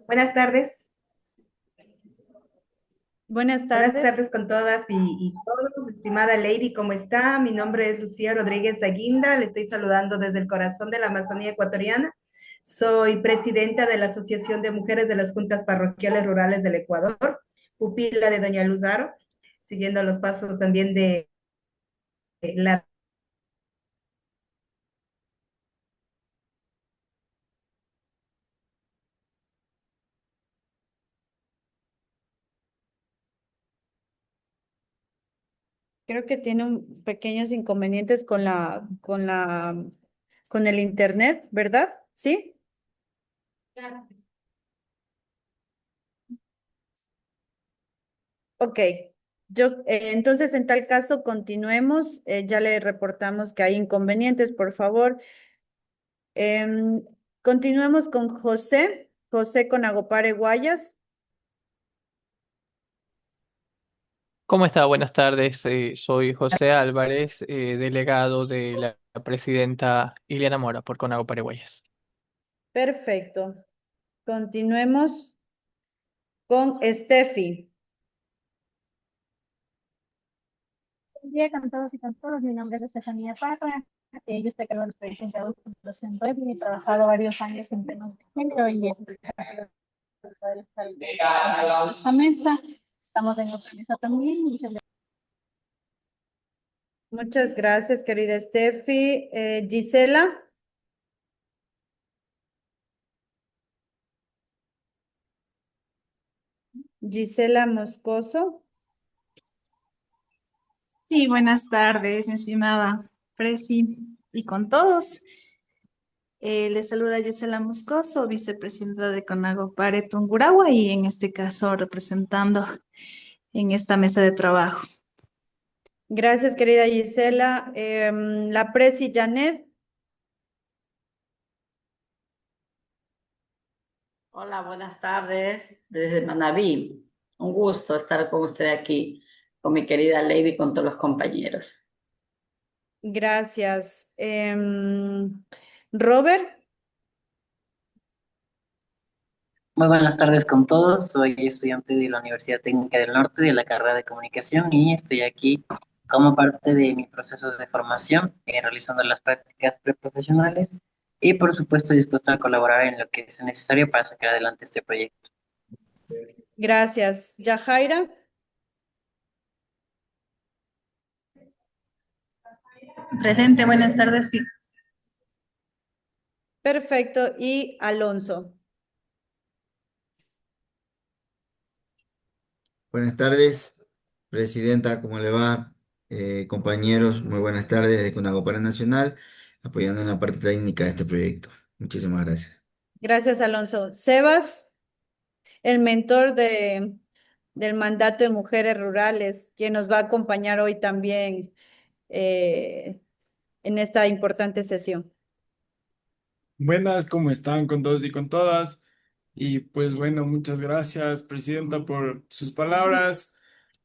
Buenas tardes. Buenas Buenas tardes. tardes con todas y todos. Estimada Lady, ¿cómo está? Mi nombre es Lucía Rodríguez Aguinda. Le estoy saludando desde el corazón de la Amazonía ecuatoriana. Soy presidenta de la Asociación de Mujeres de las Juntas Parroquiales Rurales del Ecuador, pupila de Doña Luz Aro, siguiendo los pasos también de la... Creo que tiene pequeños inconvenientes con el internet, ¿verdad? ¿Sí? Ok. Entonces, en tal caso, continuemos. Ya le reportamos que hay inconvenientes, por favor. Em, Continuemos con José. José con Agopare Guayas. ¿Cómo está? Buenas tardes. Soy José Álvarez, delegado de la presidenta Ileana Mora por Conago Paraguayas. Perfecto. Continuemos con Steffi. Buen día con todos y con todas. Mi nombre es Estefanía Parra. Yo estoy a cargo del proyecto de adultos Fundación Red y he trabajado varios años en temas de género y es el poder estar en esta mesa. Estamos en otra mesa también. Muchas gracias. Muchas gracias, querida Steffi. Gisela. Gisela Moscoso. Sí, buenas tardes, mi estimada Presi, y con todos. Les saluda Gisela Moscoso, vicepresidenta de Conago Pare Tungurahua y en este caso representando en esta mesa de trabajo. Gracias, querida Gisela. La Presi Janet. Hola, buenas tardes desde Manabí. Un gusto estar con usted aquí, con mi querida Lady y con todos los compañeros. Gracias. Robert. Muy buenas tardes con todos. Soy estudiante de la Universidad Técnica del Norte de la carrera de Comunicación y estoy aquí como parte de mi proceso de formación, realizando las prácticas preprofesionales y por supuesto dispuesto a colaborar en lo que sea necesario para sacar adelante este proyecto. Gracias. Yajaira. Presente, buenas tardes. Sí. Perfecto. Y Alonso. Buenas tardes, presidenta, ¿cómo le va? Compañeros, muy buenas tardes de Conagopara Nacional, apoyando en la parte técnica de este proyecto. Muchísimas gracias. Gracias, Alonso. Sebas, el mentor del mandato de mujeres rurales, quien nos va a acompañar hoy también eh, en esta importante sesión. Buenas, ¿cómo están con todos y con todas? Y pues bueno, muchas gracias, Presidenta, por sus palabras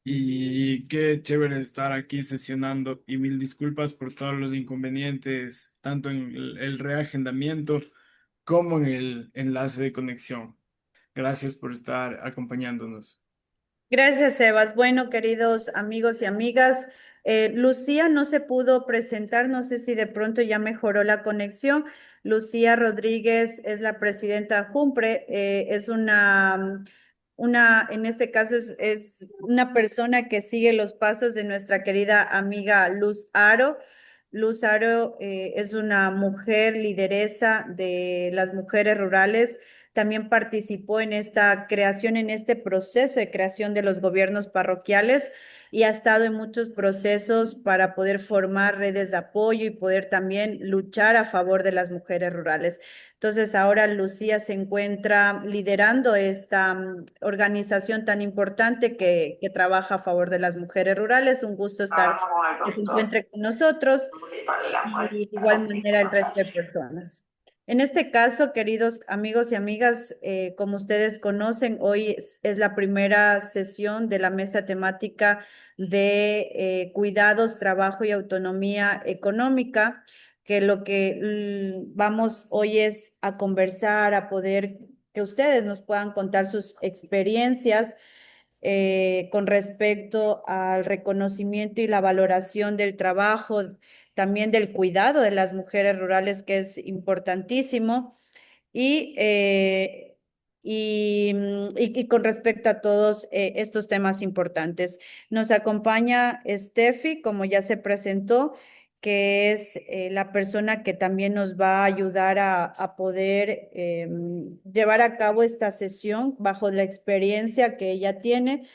y qué chévere estar aquí sesionando y mil disculpas por todos los inconvenientes, tanto en el reagendamiento como en el enlace de conexión. Gracias por estar acompañándonos. Gracias, Sebas. Bueno, queridos amigos y amigas, Lucía no se pudo presentar, no sé si de pronto ya mejoró la conexión. Lucía Rodríguez es la presidenta de JUMPRE, es en este caso es una persona que sigue los pasos de nuestra querida amiga Luz Aro. Luz Aro es una mujer lideresa de las mujeres rurales, también participó en esta creación, en este proceso de creación de los gobiernos parroquiales y ha estado en muchos procesos para poder formar redes de apoyo y poder también luchar a favor de las mujeres rurales. Entonces, ahora Lucía se encuentra liderando esta organización tan importante que trabaja a favor de las mujeres rurales. Un gusto estar que se encuentre con nosotros y de igual manera el resto de personas. En este caso, queridos amigos y amigas, como ustedes conocen, hoy es la primera sesión de la mesa temática de cuidados, trabajo y autonomía económica, que lo que vamos hoy es a conversar, a poder que ustedes nos puedan contar sus experiencias con respecto al reconocimiento y la valoración del trabajo, también del cuidado de las mujeres rurales, que es importantísimo, y, y con respecto a todos estos temas importantes. Nos acompaña Steffi, como ya se presentó, que es la persona que también nos va a ayudar a poder llevar a cabo esta sesión bajo la experiencia que ella tiene.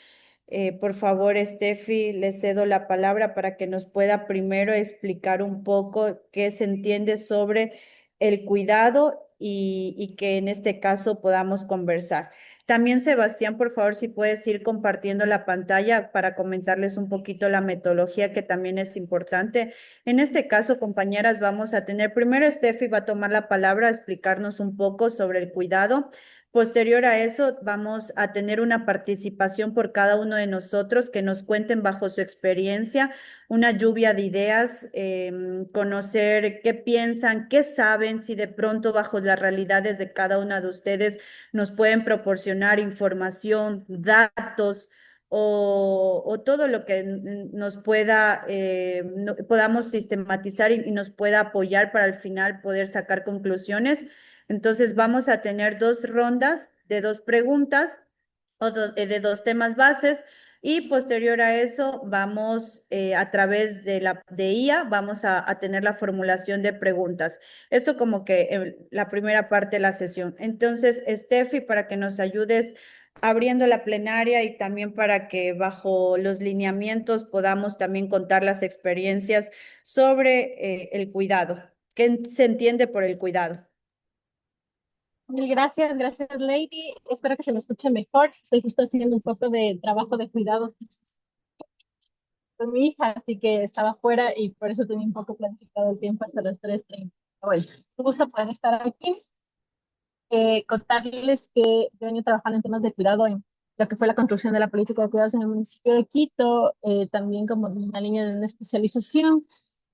Por favor, Steffi, le cedo la palabra para que nos pueda primero explicar un poco qué se entiende sobre el cuidado y que en este caso podamos conversar. También, Sebastián, por favor, si puedes ir compartiendo la pantalla para comentarles un poquito la metodología, que también es importante. En este caso, compañeras, vamos a tener primero Steffi va a tomar la palabra a explicarnos un poco sobre el cuidado. Posterior a eso, vamos a tener una participación por cada uno de nosotros que nos cuenten bajo su experiencia, una lluvia de ideas, conocer qué piensan, qué saben, si de pronto bajo las realidades de cada una de ustedes nos pueden proporcionar información, datos o todo lo que nos pueda, podamos sistematizar y nos pueda apoyar para al final poder sacar conclusiones. Entonces vamos a tener dos rondas de dos preguntas o de dos temas bases y posterior a eso vamos a través de de IA, vamos a tener la formulación de preguntas. Esto como que la primera parte de la sesión. Entonces, Steffi, para que nos ayudes abriendo la plenaria y también para que bajo los lineamientos podamos también contar las experiencias sobre el cuidado. ¿Qué se entiende por el cuidado? Mil gracias, gracias Lady. Espero que se me escuche mejor. Estoy justo haciendo un poco de trabajo de cuidados con mi hija, así que estaba fuera y por eso tenía un poco planificado el tiempo hasta las 3:30. Bueno, un gusto poder estar aquí. Contarles que yo venía trabajando en temas de cuidado en lo que fue la construcción de la política de cuidados en el municipio de Quito, también como una línea de una especialización.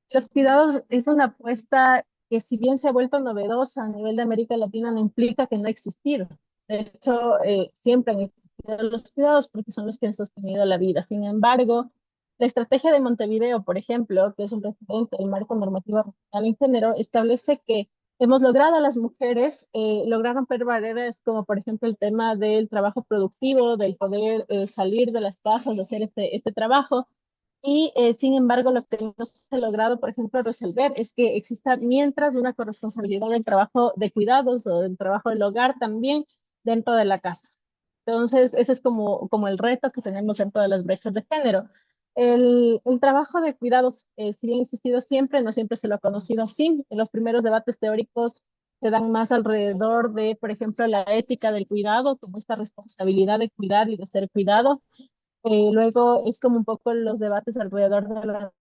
Los cuidados es una apuesta que si bien se ha vuelto novedosa a nivel de América Latina, no implica que no ha existido. De hecho, siempre han existido los cuidados porque son los que han sostenido la vida. Sin embargo, la estrategia de Montevideo, por ejemplo, que es un referente del marco normativo regional en género, establece que hemos logrado a las mujeres lograr romper barreras como por ejemplo el tema del trabajo productivo, del poder salir de las casas, de hacer este trabajo. Y sin embargo, lo que no se ha logrado, por ejemplo, resolver es que exista mientras una corresponsabilidad del trabajo de cuidados o del trabajo del hogar también dentro de la casa. Entonces, ese es como el reto que tenemos dentro de las brechas de género. El trabajo de cuidados, si bien ha existido siempre, no siempre se lo ha conocido así. En los primeros debates teóricos se dan más alrededor de, por ejemplo, la ética del cuidado, como esta responsabilidad de cuidar y de ser cuidado. Luego es como un poco los debates alrededor de la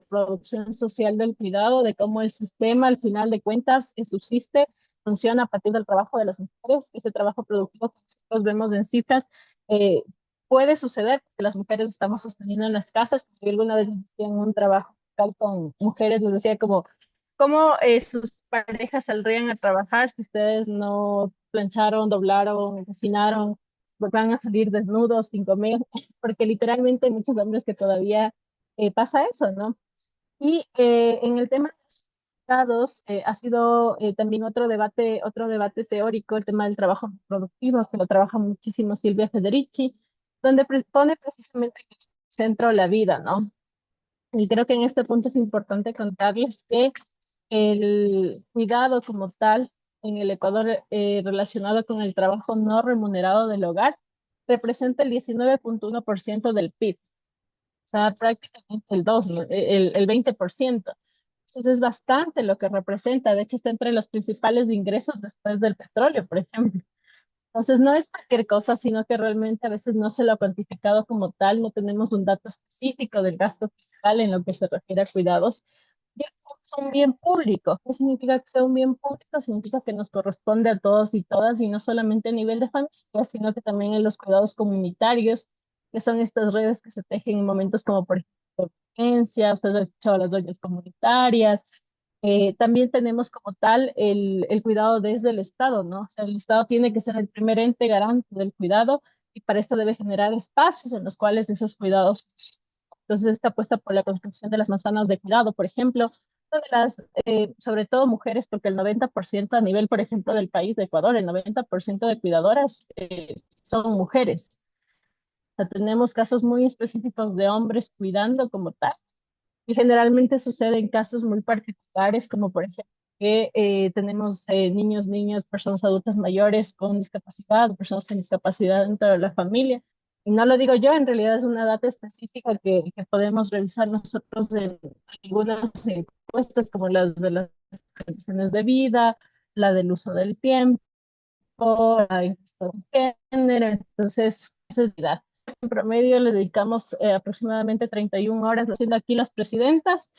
producción social del cuidado, de cómo el sistema, al final de cuentas, subsiste, funciona a partir del trabajo de las mujeres. Ese trabajo productivo que nosotros vemos en cifras eh, puede suceder que las mujeres estamos sosteniendo en las casas. Yo alguna vez decía en un trabajo con mujeres, les decía como, ¿cómo sus parejas saldrían a trabajar si ustedes no plancharon, doblaron, cocinaron? Van a salir desnudos sin comer, porque literalmente hay muchos hombres que todavía pasa eso, ¿no? Y en el tema de los resultados, ha sido también otro debate teórico, el tema del trabajo productivo, que lo trabaja muchísimo Silvia Federici, donde pone precisamente en el centro la vida, ¿no? Y creo que en este punto es importante contarles que el cuidado como tal en el Ecuador relacionado con el trabajo no remunerado del hogar representa el 19,1% del PIB, o sea, prácticamente el 2, ¿no? El 20%. Entonces es bastante lo que representa. De hecho, está entre los principales ingresos después del petróleo, por ejemplo. Entonces no es cualquier cosa, sino que realmente a veces no se lo ha cuantificado como tal, no tenemos un dato específico del gasto fiscal en lo que se refiere a cuidados, Y es un bien público. ¿Qué significa que sea un bien público? Significa que nos corresponde a todos y todas, y no solamente a nivel de familia, sino que también en los cuidados comunitarios, que son estas redes que se tejen en momentos como, por ejemplo, emergencia. Ustedes han escuchado las ollas comunitarias. También tenemos como tal el cuidado desde el Estado, ¿no? O sea, el Estado tiene que ser el primer ente garante del cuidado, y para esto debe generar espacios en los cuales esos cuidados. Entonces, esta apuesta por la construcción de las manzanas de cuidado, por ejemplo, donde sobre todo mujeres, porque el 90% a nivel, por ejemplo, del país de Ecuador, el 90% de cuidadoras son mujeres. O sea, tenemos casos muy específicos de hombres cuidando como tal, y generalmente sucede en casos muy particulares, como por ejemplo que tenemos niños, niñas, personas adultas mayores con discapacidad, o personas con discapacidad dentro de la familia. Y no lo digo yo, en realidad es una data específica que podemos revisar nosotros en algunas encuestas, como las de las condiciones de vida, la del uso del tiempo, la encuesta de género. Entonces, esa es la edad. En promedio le dedicamos aproximadamente 31 horas haciendo aquí las presidentas.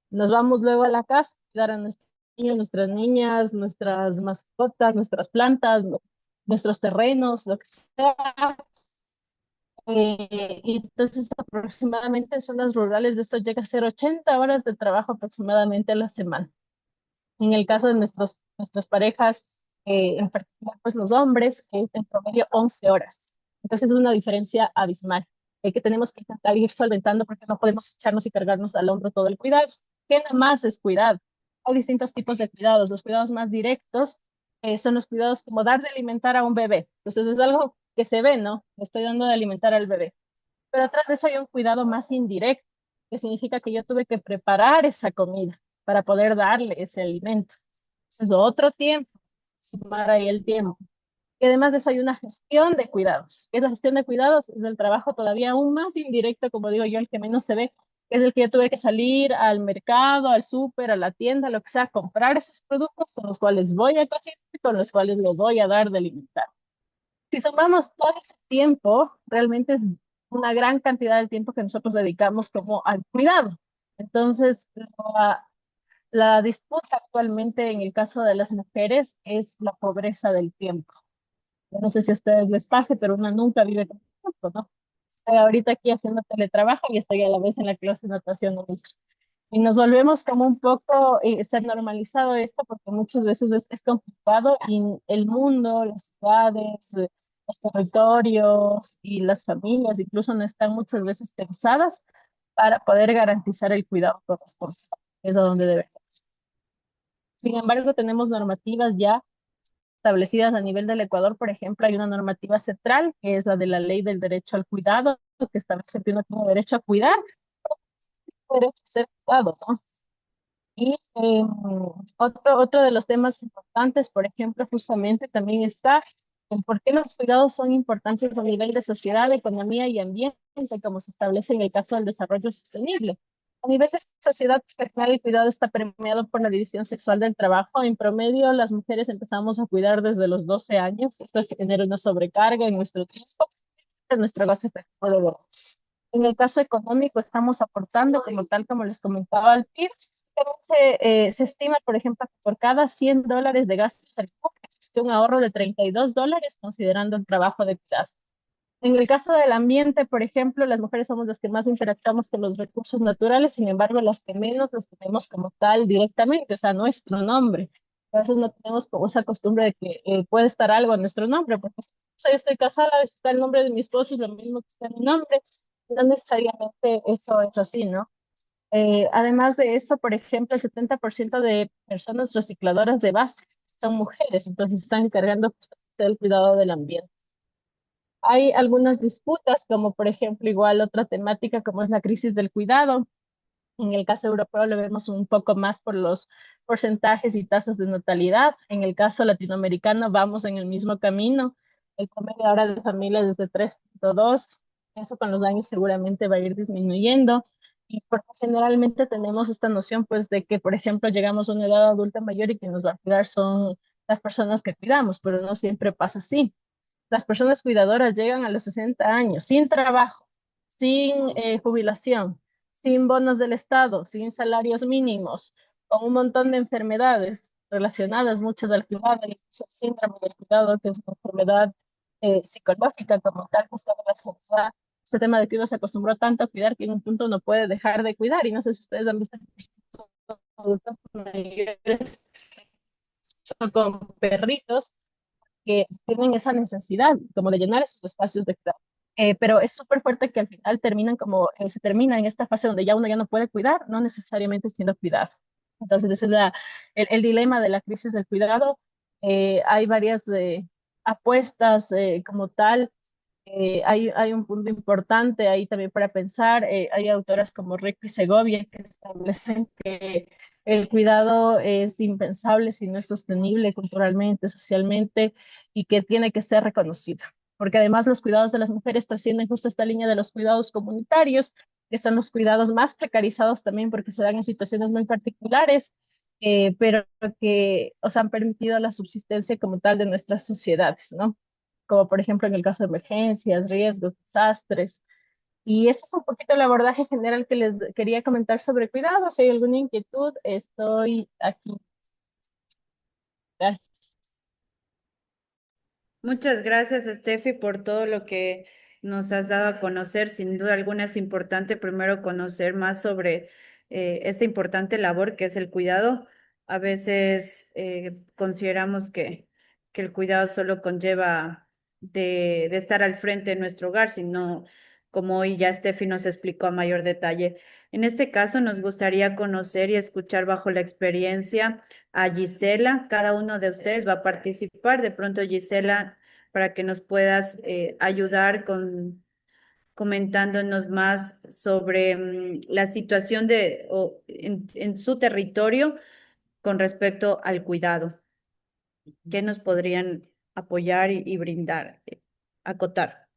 Nos vamos luego a la casa a cuidar a nuestros niños, nuestras niñas, nuestras mascotas, nuestras plantas, nuestros terrenos, lo que sea. Y entonces aproximadamente en zonas rurales de esto llega a ser 80 horas de trabajo aproximadamente a la semana. En el caso de nuestras parejas, en particular pues los hombres, es en promedio 11 horas. Entonces es una diferencia abismal que tenemos que intentar ir solventando, porque no podemos echarnos y cargarnos al hombro todo el cuidado. ¿Qué nada más es cuidado? Hay distintos tipos de cuidados. Los cuidados más directos son los cuidados como dar de alimentar a un bebé. Entonces es algo que se ve, ¿no? Le estoy dando de alimentar al bebé. Pero atrás de eso hay un cuidado más indirecto, que significa que yo tuve que preparar esa comida para poder darle ese alimento. Eso es otro tiempo, sumar ahí el tiempo. Y además de eso hay una gestión de cuidados. ¿Qué es la gestión de cuidados? Es el trabajo todavía aún más indirecto, como digo yo, el que menos se ve, que es el que yo tuve que salir al mercado, al súper, a la tienda, lo que sea, comprar esos productos con los cuales voy a cocinar y con los cuales lo voy a dar de alimentar. Si sumamos todo ese tiempo, realmente es una gran cantidad de tiempo que nosotros dedicamos como al cuidado. Entonces, la disputa actualmente en el caso de las mujeres es la pobreza del tiempo. Yo no sé si a ustedes les pase, pero una nunca vive con tiempo, ¿no? Estoy ahorita aquí haciendo teletrabajo y estoy a la vez en la clase de natación. Y nos volvemos como un poco, se ha normalizado esto, porque muchas veces es complicado, y el mundo, las ciudades, los territorios y las familias incluso no están muchas veces pensadas para poder garantizar el cuidado corresponsable. Es a donde debe ser. Sin embargo, tenemos normativas ya establecidas a nivel del Ecuador. Por ejemplo, hay una normativa central, que es la de la Ley del Derecho al Cuidado, que establece que uno tiene derecho a cuidar, derecho a ser cuidado, ¿no? Y otro de los temas importantes, por ejemplo, justamente también está el por qué los cuidados son importantes a nivel de sociedad, economía y ambiente, como se establece en el caso del desarrollo sostenible. A nivel de sociedad, el cuidado está premiado por la división sexual del trabajo. En promedio, las mujeres empezamos a cuidar desde los 12 años. Esto genera una sobrecarga en nuestro tiempo, en nuestro gasto efectivo de los. En el caso económico, estamos aportando, como tal, como les comentaba, al PIB. Se estima, por ejemplo, que por cada $100 de gastos al PIB existe un ahorro de $32, considerando el trabajo de cuidado. En el caso del ambiente, por ejemplo, las mujeres somos las que más interactuamos con los recursos naturales, sin embargo, las que menos los tenemos como tal directamente, o sea, nuestro nombre. A veces no tenemos como esa costumbre de que puede estar algo en nuestro nombre, porque o sea, yo estoy casada, a veces está el nombre de mi esposo, es lo mismo que está mi nombre. No necesariamente eso es así, ¿no? Además de eso, por ejemplo, el 70% de personas recicladoras de base son mujeres, entonces están encargando justamente del cuidado del ambiente. Hay algunas disputas, como por ejemplo, igual otra temática como es la crisis del cuidado. En el caso europeo lo vemos un poco más por los porcentajes y tasas de natalidad. En el caso latinoamericano vamos en el mismo camino. El promedio ahora de familias es de 3.2. Eso con los años seguramente va a ir disminuyendo. Y porque generalmente tenemos esta noción, pues, de que, por ejemplo, llegamos a una edad adulta mayor y que nos va a cuidar son las personas que cuidamos, pero no siempre pasa así. Las personas cuidadoras llegan a los 60 años sin trabajo, sin jubilación, sin bonos del Estado, sin salarios mínimos, con un montón de enfermedades relacionadas, muchas al cuidado, incluso el síndrome del cuidado, que es una enfermedad psicológica como tal, que está relacionada. Este tema de que uno se acostumbró tanto a cuidar que en un punto no puede dejar de cuidar. Y no sé si ustedes han visto adultos mayores con perritos que tienen esa necesidad como de llenar esos espacios de cuidado. Pero es súper fuerte que al final terminan como, se termina en esta fase donde ya uno ya no puede cuidar, no necesariamente siendo cuidado. Entonces, ese es el dilema de la crisis del cuidado. Hay varias apuestas como tal. Hay un punto importante ahí también para pensar. Hay autoras como Rico y Segovia que establecen que el cuidado es impensable si no es sostenible culturalmente, socialmente y que tiene que ser reconocido. Porque además los cuidados de las mujeres trascienden justo esta línea de los cuidados comunitarios, que son los cuidados más precarizados también porque se dan en situaciones muy particulares, pero que os han permitido la subsistencia como tal de nuestras sociedades, ¿no? Como por ejemplo en el caso de emergencias, riesgos, desastres. Y ese es un poquito el abordaje general que les quería comentar sobre cuidado. Si hay alguna inquietud, estoy aquí. Gracias. Muchas gracias, Steffi, por todo lo que nos has dado a conocer. Sin duda alguna es importante primero conocer más sobre esta importante labor que es el cuidado. A veces consideramos que el cuidado solo conlleva de estar al frente de nuestro hogar, sino como hoy ya Steffi nos explicó a mayor detalle. En este caso, nos gustaría conocer y escuchar bajo la experiencia a Gisela. Cada uno de ustedes va a participar. De pronto, Gisela, para que nos puedas ayudar con comentándonos más sobre la situación en su territorio con respecto al cuidado. ¿Qué nos podrían apoyar y brindar, acotar?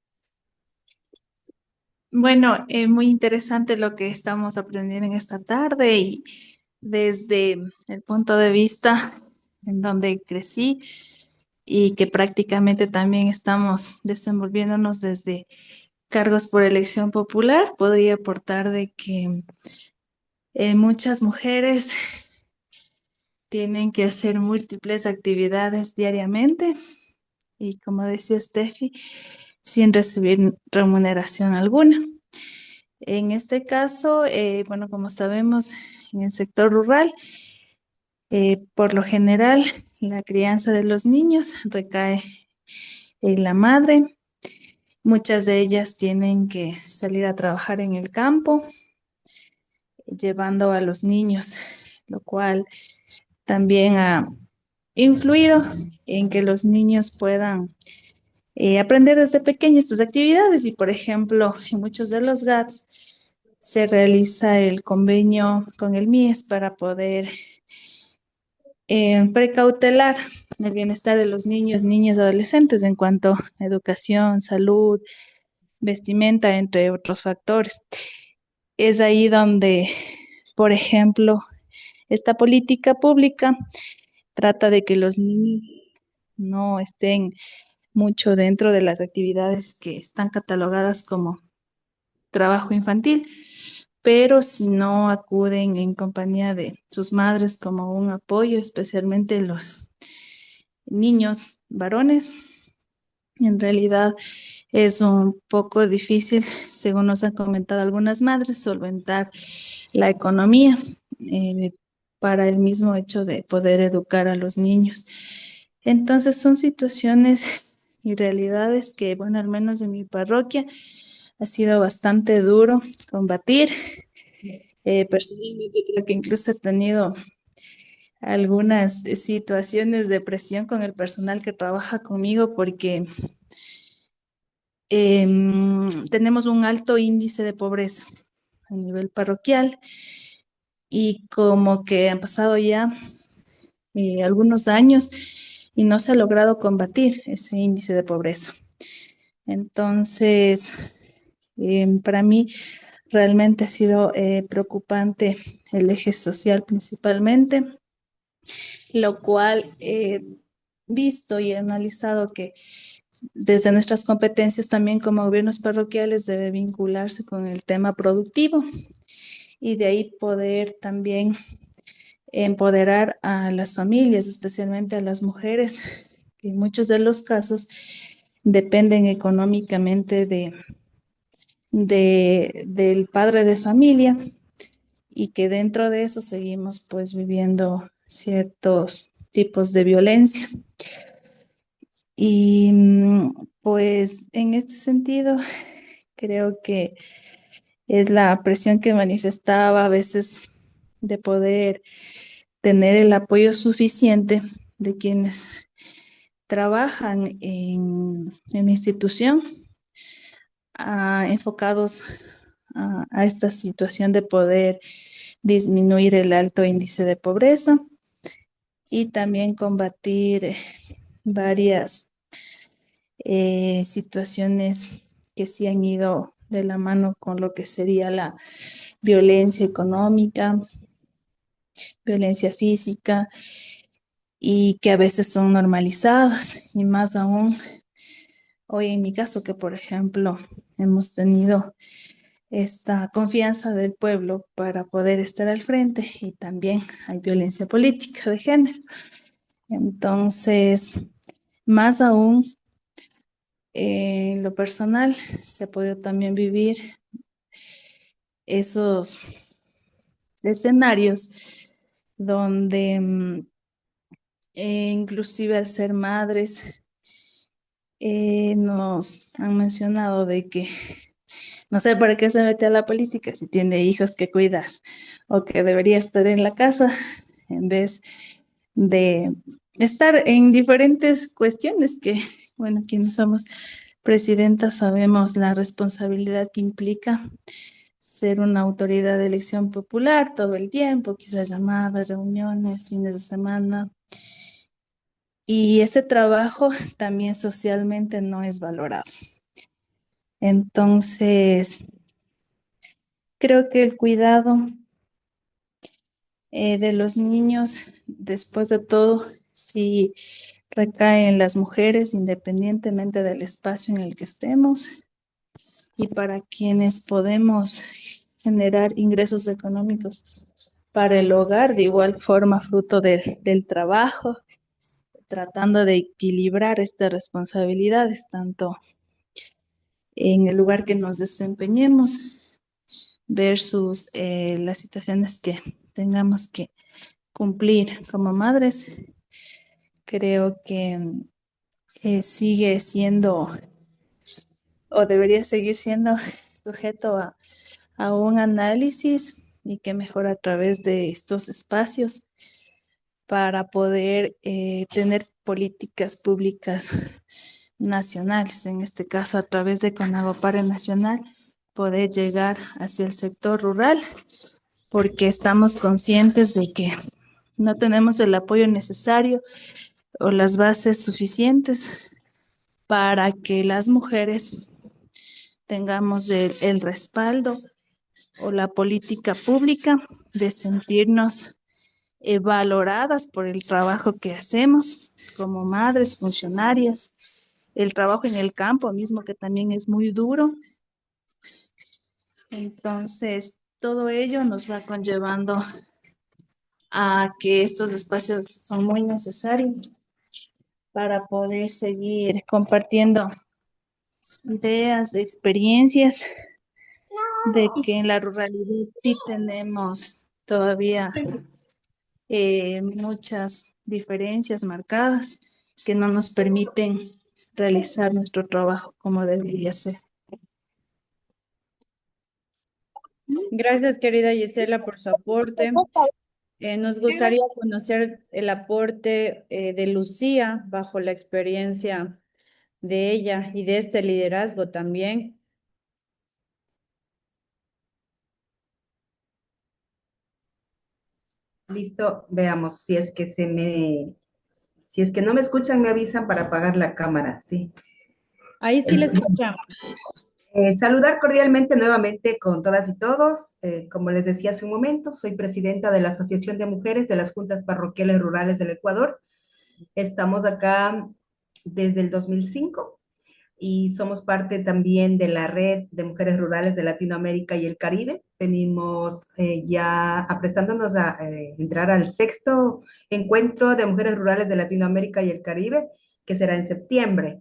Bueno, muy interesante lo que estamos aprendiendo en esta tarde y desde el punto de vista en donde crecí y que prácticamente también estamos desenvolviéndonos desde cargos por elección popular, podría aportar de que muchas mujeres tienen que hacer múltiples actividades diariamente y como decía Steffi, sin recibir remuneración alguna. En este caso, bueno, como sabemos, en el sector rural, por lo general, la crianza de los niños recae en la madre. Muchas de ellas tienen que salir a trabajar en el campo, llevando a los niños, lo cual también ha influido en que los niños puedan aprender desde pequeños estas actividades y, por ejemplo, en muchos de los GATS se realiza el convenio con el MIES para poder precautelar el bienestar de los niños, niñas y adolescentes en cuanto a educación, salud, vestimenta, entre otros factores. Es ahí donde, por ejemplo, esta política pública trata de que los niños no estén mucho dentro de las actividades que están catalogadas como trabajo infantil, pero si no acuden en compañía de sus madres como un apoyo, especialmente los niños varones, en realidad es un poco difícil, según nos han comentado algunas madres, solventar la economía para el mismo hecho de poder educar a los niños. Entonces son situaciones y realidades que, bueno, al menos en mi parroquia ha sido bastante duro combatir. Personalmente creo que incluso he tenido algunas situaciones de presión con el personal que trabaja conmigo porque tenemos un alto índice de pobreza a nivel parroquial y como que han pasado ya algunos años y no se ha logrado combatir ese índice de pobreza. Entonces, para mí realmente ha sido preocupante el eje social principalmente, lo cual he visto y he analizado que desde nuestras competencias también como gobiernos parroquiales debe vincularse con el tema productivo y de ahí poder también empoderar a las familias, especialmente a las mujeres, que en muchos de los casos dependen económicamente del padre de familia y que dentro de eso seguimos pues viviendo ciertos tipos de violencia. Y pues en este sentido creo que es la presión que manifestaba a veces de poder tener el apoyo suficiente de quienes trabajan en la institución, enfocados a esta situación de poder disminuir el alto índice de pobreza y también combatir varias situaciones que sí han ido de la mano con lo que sería la violencia económica, violencia física y que a veces son normalizadas y más aún hoy en mi caso que por ejemplo hemos tenido esta confianza del pueblo para poder estar al frente y también hay violencia política de género. Entonces, más aún en lo personal se ha podido también vivir esos escenarios donde inclusive al ser madres nos han mencionado de que no sé para qué se mete a la política si tiene hijos que cuidar o que debería estar en la casa en vez de estar en diferentes cuestiones que, bueno, quienes somos presidentas sabemos la responsabilidad que implica ser una autoridad de elección popular todo el tiempo, quizás llamadas, reuniones, fines de semana. Y ese trabajo también socialmente no es valorado. Entonces, creo que el cuidado de los niños, después de todo, sí recae en las mujeres, independientemente del espacio en el que estemos. Y para quienes podemos generar ingresos económicos para el hogar, de igual forma, fruto del trabajo, tratando de equilibrar estas responsabilidades, tanto en el lugar que nos desempeñemos versus las situaciones que tengamos que cumplir como madres. Creo que sigue siendo o debería seguir siendo sujeto a un análisis y que mejor a través de estos espacios para poder tener políticas públicas nacionales, en este caso a través de Conagopare Nacional, poder llegar hacia el sector rural, porque estamos conscientes de que no tenemos el apoyo necesario o las bases suficientes para que las mujeres tengamos el respaldo o la política pública de sentirnos valoradas por el trabajo que hacemos como madres, funcionarias, el trabajo en el campo mismo que también es muy duro. Entonces, todo ello nos va conllevando a que estos espacios son muy necesarios para poder seguir compartiendo ideas, experiencias de que en la ruralidad sí tenemos todavía muchas diferencias marcadas que no nos permiten realizar nuestro trabajo como debería ser. Gracias, querida Gisela, por su aporte. Nos gustaría conocer el aporte de Lucía bajo la experiencia de ella y de este liderazgo también. Listo, veamos si es que si es que no me escuchan, me avisan para apagar la cámara, sí. Ahí sí le escuchamos. Saludar cordialmente nuevamente con todas y todos. Como les decía hace un momento, soy presidenta de la Asociación de Mujeres de las Juntas Parroquiales Rurales del Ecuador. Estamos acá desde el 2005 y somos parte también de la Red de Mujeres Rurales de Latinoamérica y el Caribe. Venimos ya aprestándonos a entrar al 6º encuentro de Mujeres Rurales de Latinoamérica y el Caribe, que será en septiembre.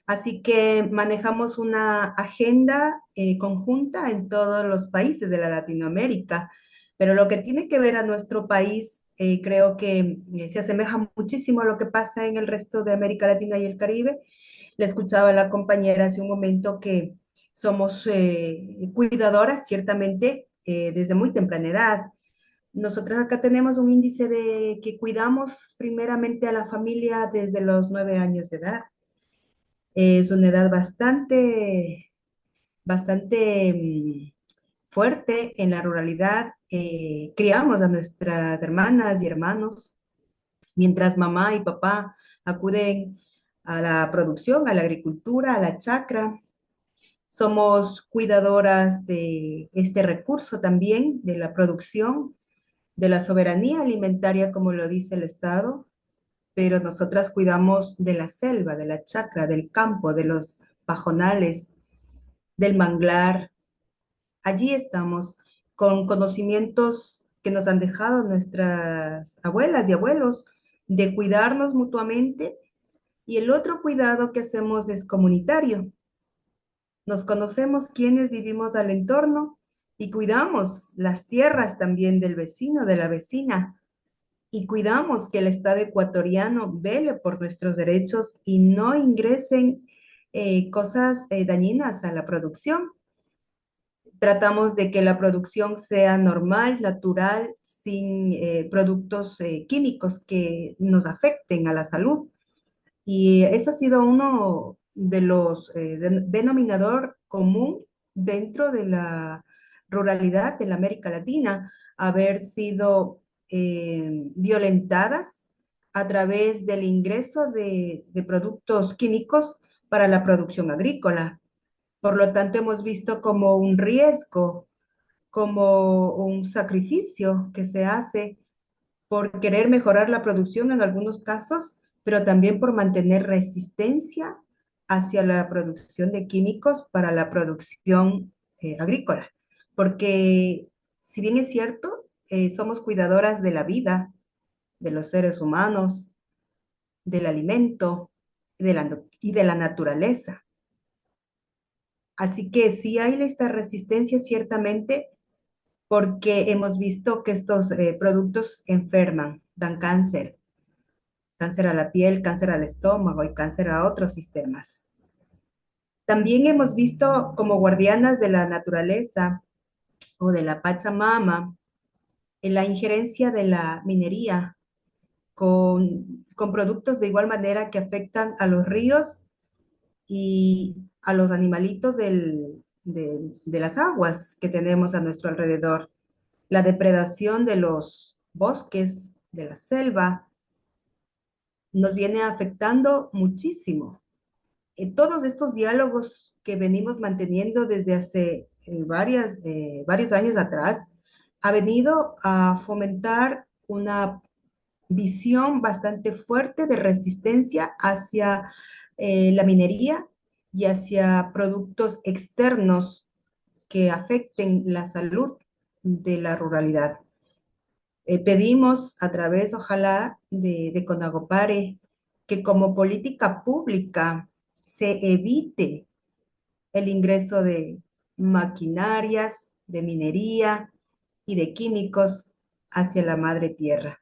Así que manejamos una agenda conjunta en todos los países de la Latinoamérica, pero lo que tiene que ver a nuestro país, creo que se asemeja muchísimo a lo que pasa en el resto de América Latina y el Caribe. Le escuchaba a la compañera hace un momento que somos cuidadoras, ciertamente, desde muy temprana edad. Nosotros acá tenemos un índice de que cuidamos primeramente a la familia desde los 9 años de edad. Es una edad bastante fuerte en la ruralidad. Criamos a nuestras hermanas y hermanos, mientras mamá y papá acuden a la producción, a la agricultura, a la chacra. Somos cuidadoras de este recurso también, de la producción, de la soberanía alimentaria, como lo dice el Estado, pero nosotras cuidamos de la selva, de la chacra, del campo, de los pajonales, del manglar. Allí estamos con conocimientos que nos han dejado nuestras abuelas y abuelos de cuidarnos mutuamente, y el otro cuidado que hacemos es comunitario. Nos conocemos quienes vivimos al entorno y cuidamos las tierras también del vecino, de la vecina, y cuidamos que el Estado ecuatoriano vele por nuestros derechos y no ingresen cosas dañinas a la producción. Tratamos de que la producción sea normal, natural, sin productos químicos que nos afecten a la salud. Y ese ha sido uno de los denominador común dentro de la ruralidad de la América Latina, haber sido violentadas a través del ingreso de productos químicos para la producción agrícola. Por lo tanto, hemos visto como un riesgo, como un sacrificio que se hace por querer mejorar la producción en algunos casos, pero también por mantener resistencia hacia la producción de químicos para la producción agrícola. Porque si bien es cierto, somos cuidadoras de la vida, de los seres humanos, del alimento y de la naturaleza. Así que sí hay esta resistencia ciertamente, porque hemos visto que estos productos enferman, dan cáncer, cáncer a la piel, cáncer al estómago y cáncer a otros sistemas. También hemos visto como guardianas de la naturaleza o de la Pachamama en la injerencia de la minería con productos de igual manera que afectan a los ríos y a los animalitos de las aguas que tenemos a nuestro alrededor. La depredación de los bosques, de la selva, nos viene afectando muchísimo. Todos estos diálogos que venimos manteniendo desde hace varios años atrás, ha venido a fomentar una visión bastante fuerte de resistencia hacia la minería y hacia productos externos que afecten la salud de la ruralidad. Pedimos a través, ojalá, de Conagopare, que como política pública se evite el ingreso de maquinarias, de minería y de químicos hacia la madre tierra.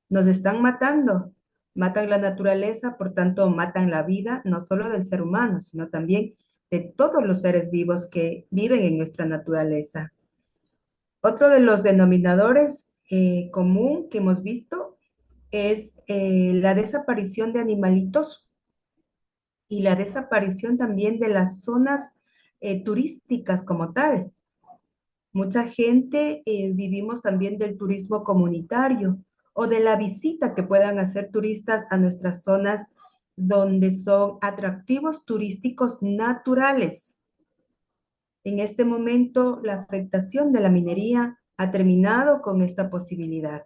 Nos están matando, matan la naturaleza, por tanto matan la vida, no solo del ser humano, sino también de todos los seres vivos que viven en nuestra naturaleza. Otro de los denominadores común que hemos visto es la desaparición de animalitos y la desaparición también de las zonas turísticas como tal. Mucha gente vivimos también del turismo comunitario o de la visita que puedan hacer turistas a nuestras zonas donde son atractivos turísticos naturales. En este momento, la afectación de la minería ha terminado con esta posibilidad.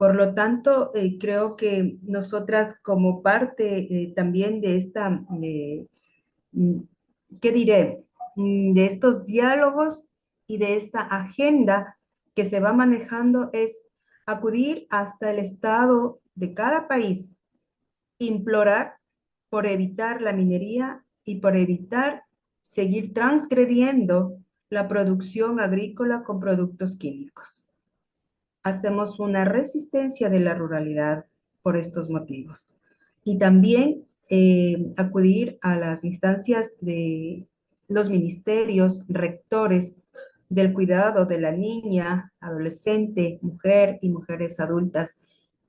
Por lo tanto, creo que nosotras como parte también de esta, mm, ¿qué diré? De estos diálogos y de esta agenda que se va manejando es acudir hasta el estado de cada país, implorar por evitar la minería y por evitar seguir transgrediendo la producción agrícola con productos químicos. Hacemos una resistencia de la ruralidad por estos motivos. Y también acudir a las instancias de los ministerios, rectores del cuidado de la niña, adolescente, mujer y mujeres adultas.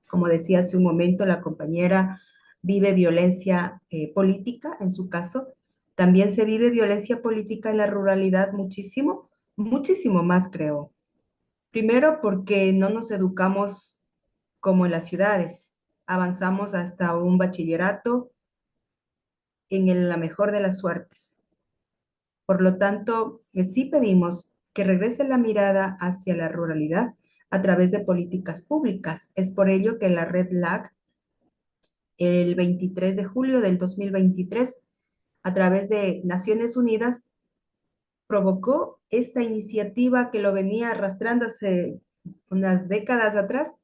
Como decía hace un momento, la compañera vive violencia política, en su caso. También se vive violencia política en la ruralidad muchísimo, muchísimo más, creo. Primero, porque no nos educamos como en las ciudades. Avanzamos hasta un bachillerato en la mejor de las suertes. Por lo tanto, sí pedimos que regrese la mirada hacia la ruralidad a través de políticas públicas. Es por ello que la Red LAC, el 23 de julio del 2023, a través de Naciones Unidas, provocó esta iniciativa que lo venía arrastrando hace unas décadas atrás,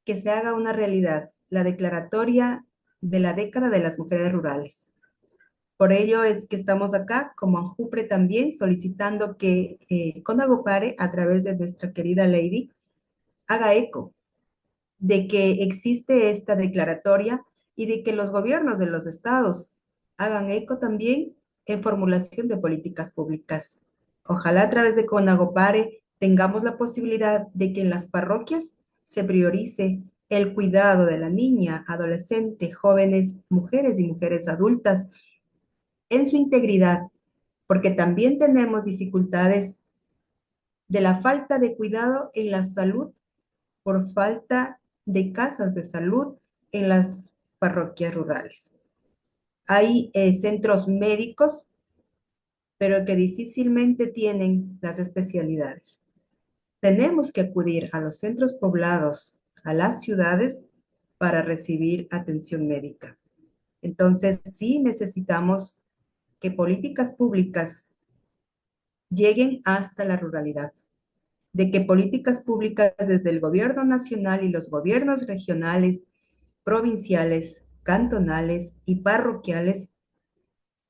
que se haga una realidad, la declaratoria de la década de las mujeres rurales. Por ello es que estamos acá, como ANJUPRE también, solicitando que CONAGOPARE, a través de nuestra querida Lady, haga eco de que existe esta declaratoria y de que los gobiernos de los estados hagan eco también en formulación de políticas públicas. Ojalá a través de CONAGOPARE tengamos la posibilidad de que en las parroquias se priorice el cuidado de la niña, adolescente, jóvenes, mujeres y mujeres adultas en su integridad, porque también tenemos dificultades de la falta de cuidado en la salud por falta de casas de salud en las parroquias rurales. Hay centros médicos, pero que difícilmente tienen las especialidades. Tenemos que acudir a los centros poblados, a las ciudades, para recibir atención médica. Entonces, sí necesitamos que políticas públicas lleguen hasta la ruralidad, de que políticas públicas desde el gobierno nacional y los gobiernos regionales, provinciales, cantonales y parroquiales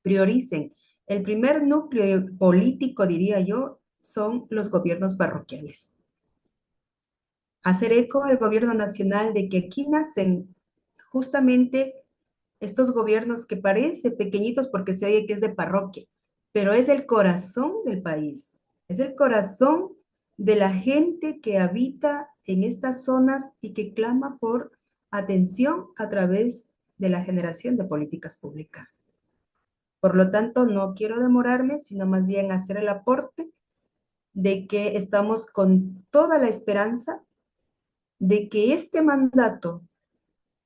prioricen. El primer núcleo político, diría yo, son los gobiernos parroquiales. Hacer eco al gobierno nacional de que aquí nacen justamente estos gobiernos que parecen pequeñitos porque se oye que es de parroquia, pero es el corazón del país, es el corazón de la gente que habita en estas zonas y que clama por atención a través de la generación de políticas públicas. Por lo tanto, no quiero demorarme, sino más bien hacer el aporte de que estamos con toda la esperanza de que este mandato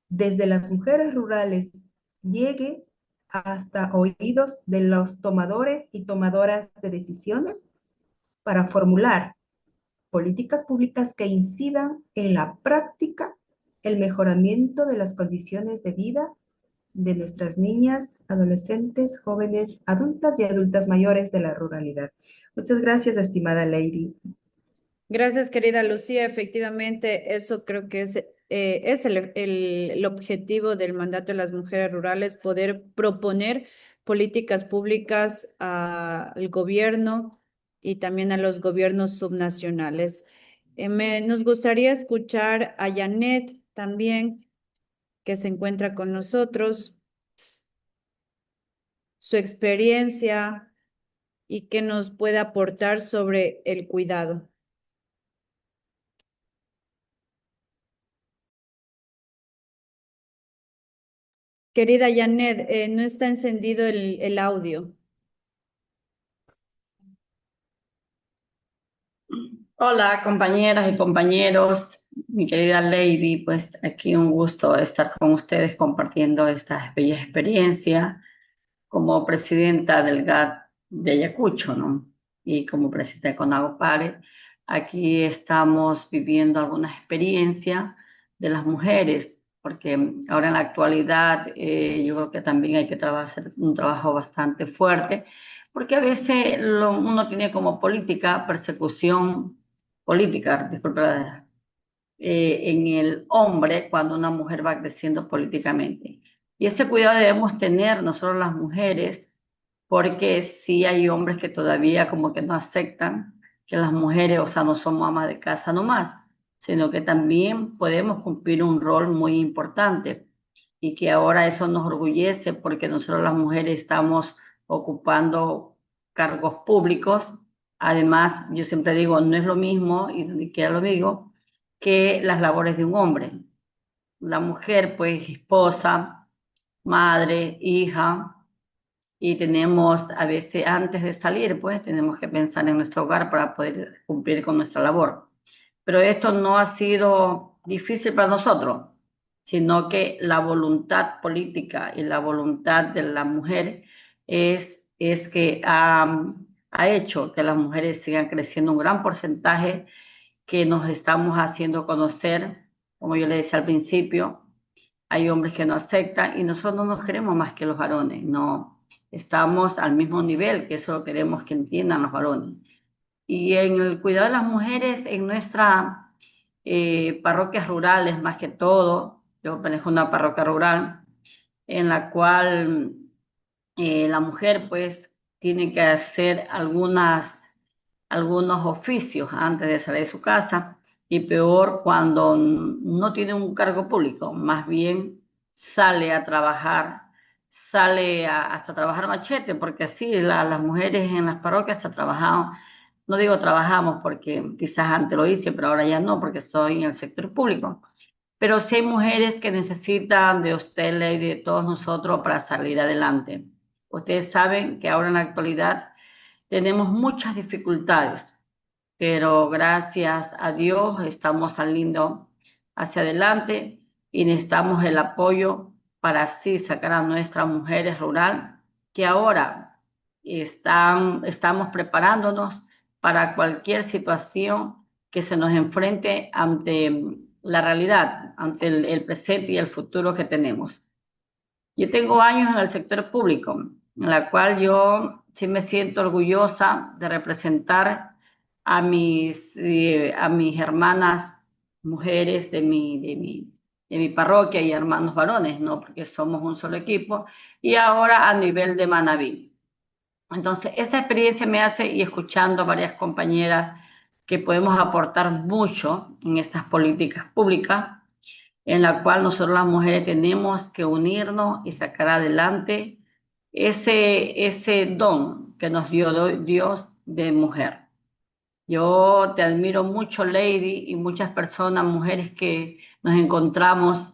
desde las mujeres rurales llegue hasta oídos de los tomadores y tomadoras de decisiones para formular políticas públicas que incidan en la práctica el mejoramiento de las condiciones de vida de nuestras niñas, adolescentes, jóvenes, adultas y adultas mayores de la ruralidad. Muchas gracias, estimada Lady. Gracias, querida Lucía. Efectivamente, eso creo que es el objetivo del mandato de las mujeres rurales, poder proponer políticas públicas al gobierno y también a los gobiernos subnacionales. Nos gustaría escuchar a Janet también, que se encuentra con nosotros, su experiencia y qué nos puede aportar sobre el cuidado. Querida Janet, no está encendido el audio. Hola, compañeras y compañeros, mi querida Lady, pues aquí un gusto estar con ustedes compartiendo esta bella experiencia como presidenta del GAT de Ayacucho, ¿no? Y como presidenta de CONAGOPARE, aquí estamos viviendo alguna experiencia de las mujeres, porque ahora en la actualidad yo creo que también hay que hacer un trabajo bastante fuerte, porque a veces uno tiene como política persecución política, disculpa, en el hombre cuando una mujer va creciendo políticamente. Y ese cuidado debemos tener nosotros las mujeres, porque sí hay hombres que todavía como que no aceptan que las mujeres, o sea, no somos amas de casa nomás, sino que también podemos cumplir un rol muy importante y que ahora eso nos orgullece porque nosotros las mujeres estamos ocupando cargos públicos. Además, yo siempre digo, no es lo mismo, y donde quiera lo digo, que las labores de un hombre. La mujer, pues, esposa, madre, hija, y tenemos a veces antes de salir, pues, tenemos que pensar en nuestro hogar para poder cumplir con nuestra labor. Pero esto no ha sido difícil para nosotros, sino que la voluntad política y la voluntad de la mujer es que ha hecho que las mujeres sigan creciendo un gran porcentaje, que nos estamos haciendo conocer, como yo le decía al principio. Hay hombres que no aceptan y nosotros no nos queremos más que los varones, no estamos al mismo nivel, que eso queremos que entiendan los varones. Y en el cuidado de las mujeres en nuestras parroquias rurales, más que todo, yo pertenezco a una parroquia rural en la cual la mujer pues tiene que hacer algunos oficios antes de salir de su casa, y peor cuando no tiene un cargo público, más bien sale a trabajar, hasta trabajar machete, porque sí, las mujeres en las parroquias hasta trabajamos, no digo trabajamos porque quizás antes lo hice, pero ahora ya no, porque soy en el sector público. Pero sí hay mujeres que necesitan de usted y de todos nosotros para salir adelante. Ustedes saben que ahora en la actualidad tenemos muchas dificultades, pero gracias a Dios estamos saliendo hacia adelante y necesitamos el apoyo para así sacar a nuestras mujeres rurales, que ahora estamos preparándonos para cualquier situación que se nos enfrente ante la realidad, ante el presente y el futuro que tenemos. Yo tengo años en el sector público, en la cual yo sí me siento orgullosa de representar a mis hermanas mujeres de mi parroquia y hermanos varones, ¿no? Porque somos un solo equipo, y ahora a nivel de Manabí. Entonces, esta experiencia me hace, y escuchando a varias compañeras, que podemos aportar mucho en estas políticas públicas, en la cual nosotros las mujeres tenemos que unirnos y sacar adelante ese don que nos dio Dios de mujer. Yo te admiro mucho, Lady, y muchas personas, mujeres que nos encontramos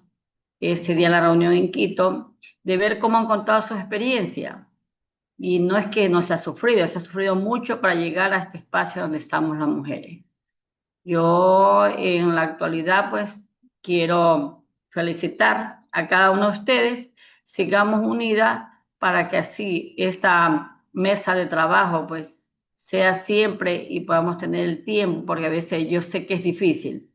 ese día en la reunión en Quito, de ver cómo han contado su experiencia. Y no es que no se ha sufrido mucho para llegar a este espacio donde estamos las mujeres. Yo en la actualidad pues quiero felicitar a cada uno de ustedes, sigamos unidas para que así esta mesa de trabajo pues sea siempre y podamos tener el tiempo, porque a veces yo sé que es difícil,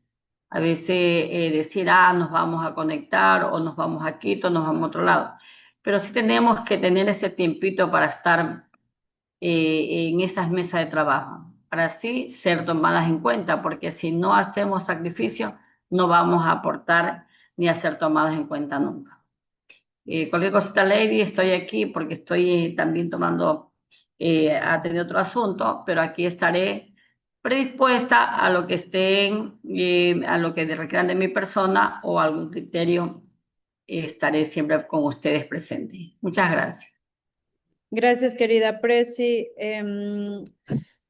a veces decir, nos vamos a conectar o nos vamos a Quito, nos vamos a otro lado, pero sí tenemos que tener ese tiempito para estar en esas mesas de trabajo, para así ser tomadas en cuenta, porque si no hacemos sacrificio, no vamos a aportar ni a ser tomadas en cuenta nunca. Cualquier cosita, Lady, estoy aquí porque estoy también tomando, atendiendo otro asunto, pero aquí estaré predispuesta a lo que estén, a lo que requieran de mi persona o algún criterio, estaré siempre con ustedes presentes. Muchas gracias. Gracias, querida Presi.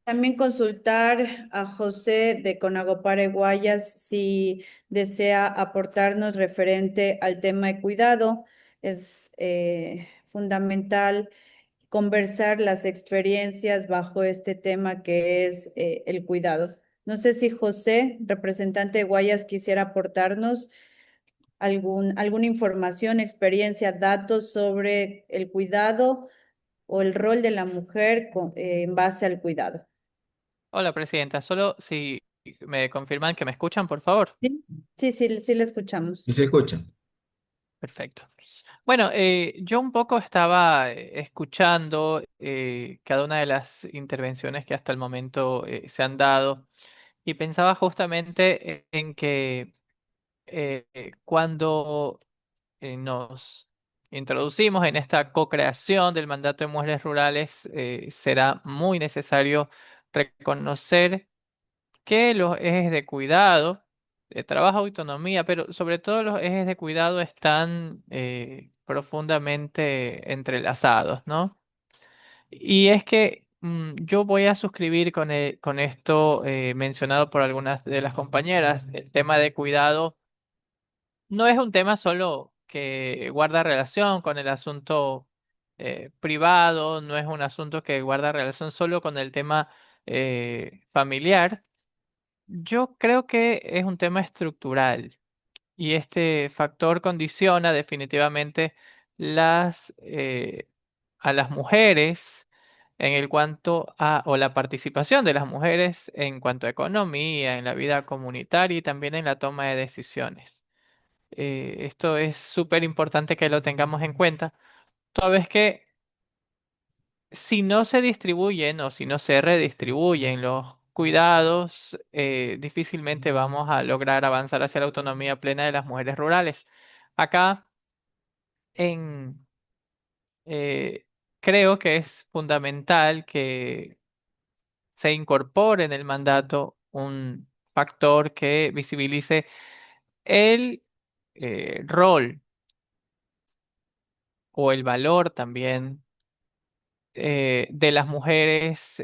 También consultar a José de Conagopare Guayas si desea aportarnos referente al tema de cuidado. Es fundamental conversar las experiencias bajo este tema que es el cuidado. No sé si José, representante de Guayas, quisiera aportarnos alguna información, experiencia, datos sobre el cuidado o el rol de la mujer en base al cuidado. Hola, Presidenta. Solo si me confirman que me escuchan, por favor. Sí, sí, sí, sí le escuchamos. Y se escucha. Perfecto. Bueno, yo un poco estaba escuchando cada una de las intervenciones que hasta el momento se han dado y pensaba justamente en que cuando nos introducimos en esta co-creación del mandato de mujeres rurales, será muy necesario reconocer que los ejes de cuidado, de trabajo, autonomía, pero sobre todo los ejes de cuidado están profundamente entrelazados, ¿no? Y es que yo voy a suscribir con esto mencionado por algunas de las compañeras. El tema de cuidado no es un tema solo que guarda relación con el asunto privado, no es un asunto que guarda relación solo con el tema familiar. Yo creo que es un tema estructural y este factor condiciona definitivamente las a las mujeres en el cuanto a o la participación de las mujeres en cuanto a economía, en la vida comunitaria y también en la toma de decisiones. Esto es súper importante que lo tengamos en cuenta, toda vez que si no se distribuyen o si no se redistribuyen los cuidados, difícilmente vamos a lograr avanzar hacia la autonomía plena de las mujeres rurales. Acá en, eh, creo que es fundamental que se incorpore en el mandato un factor que visibilice el rol o el valor también de las mujeres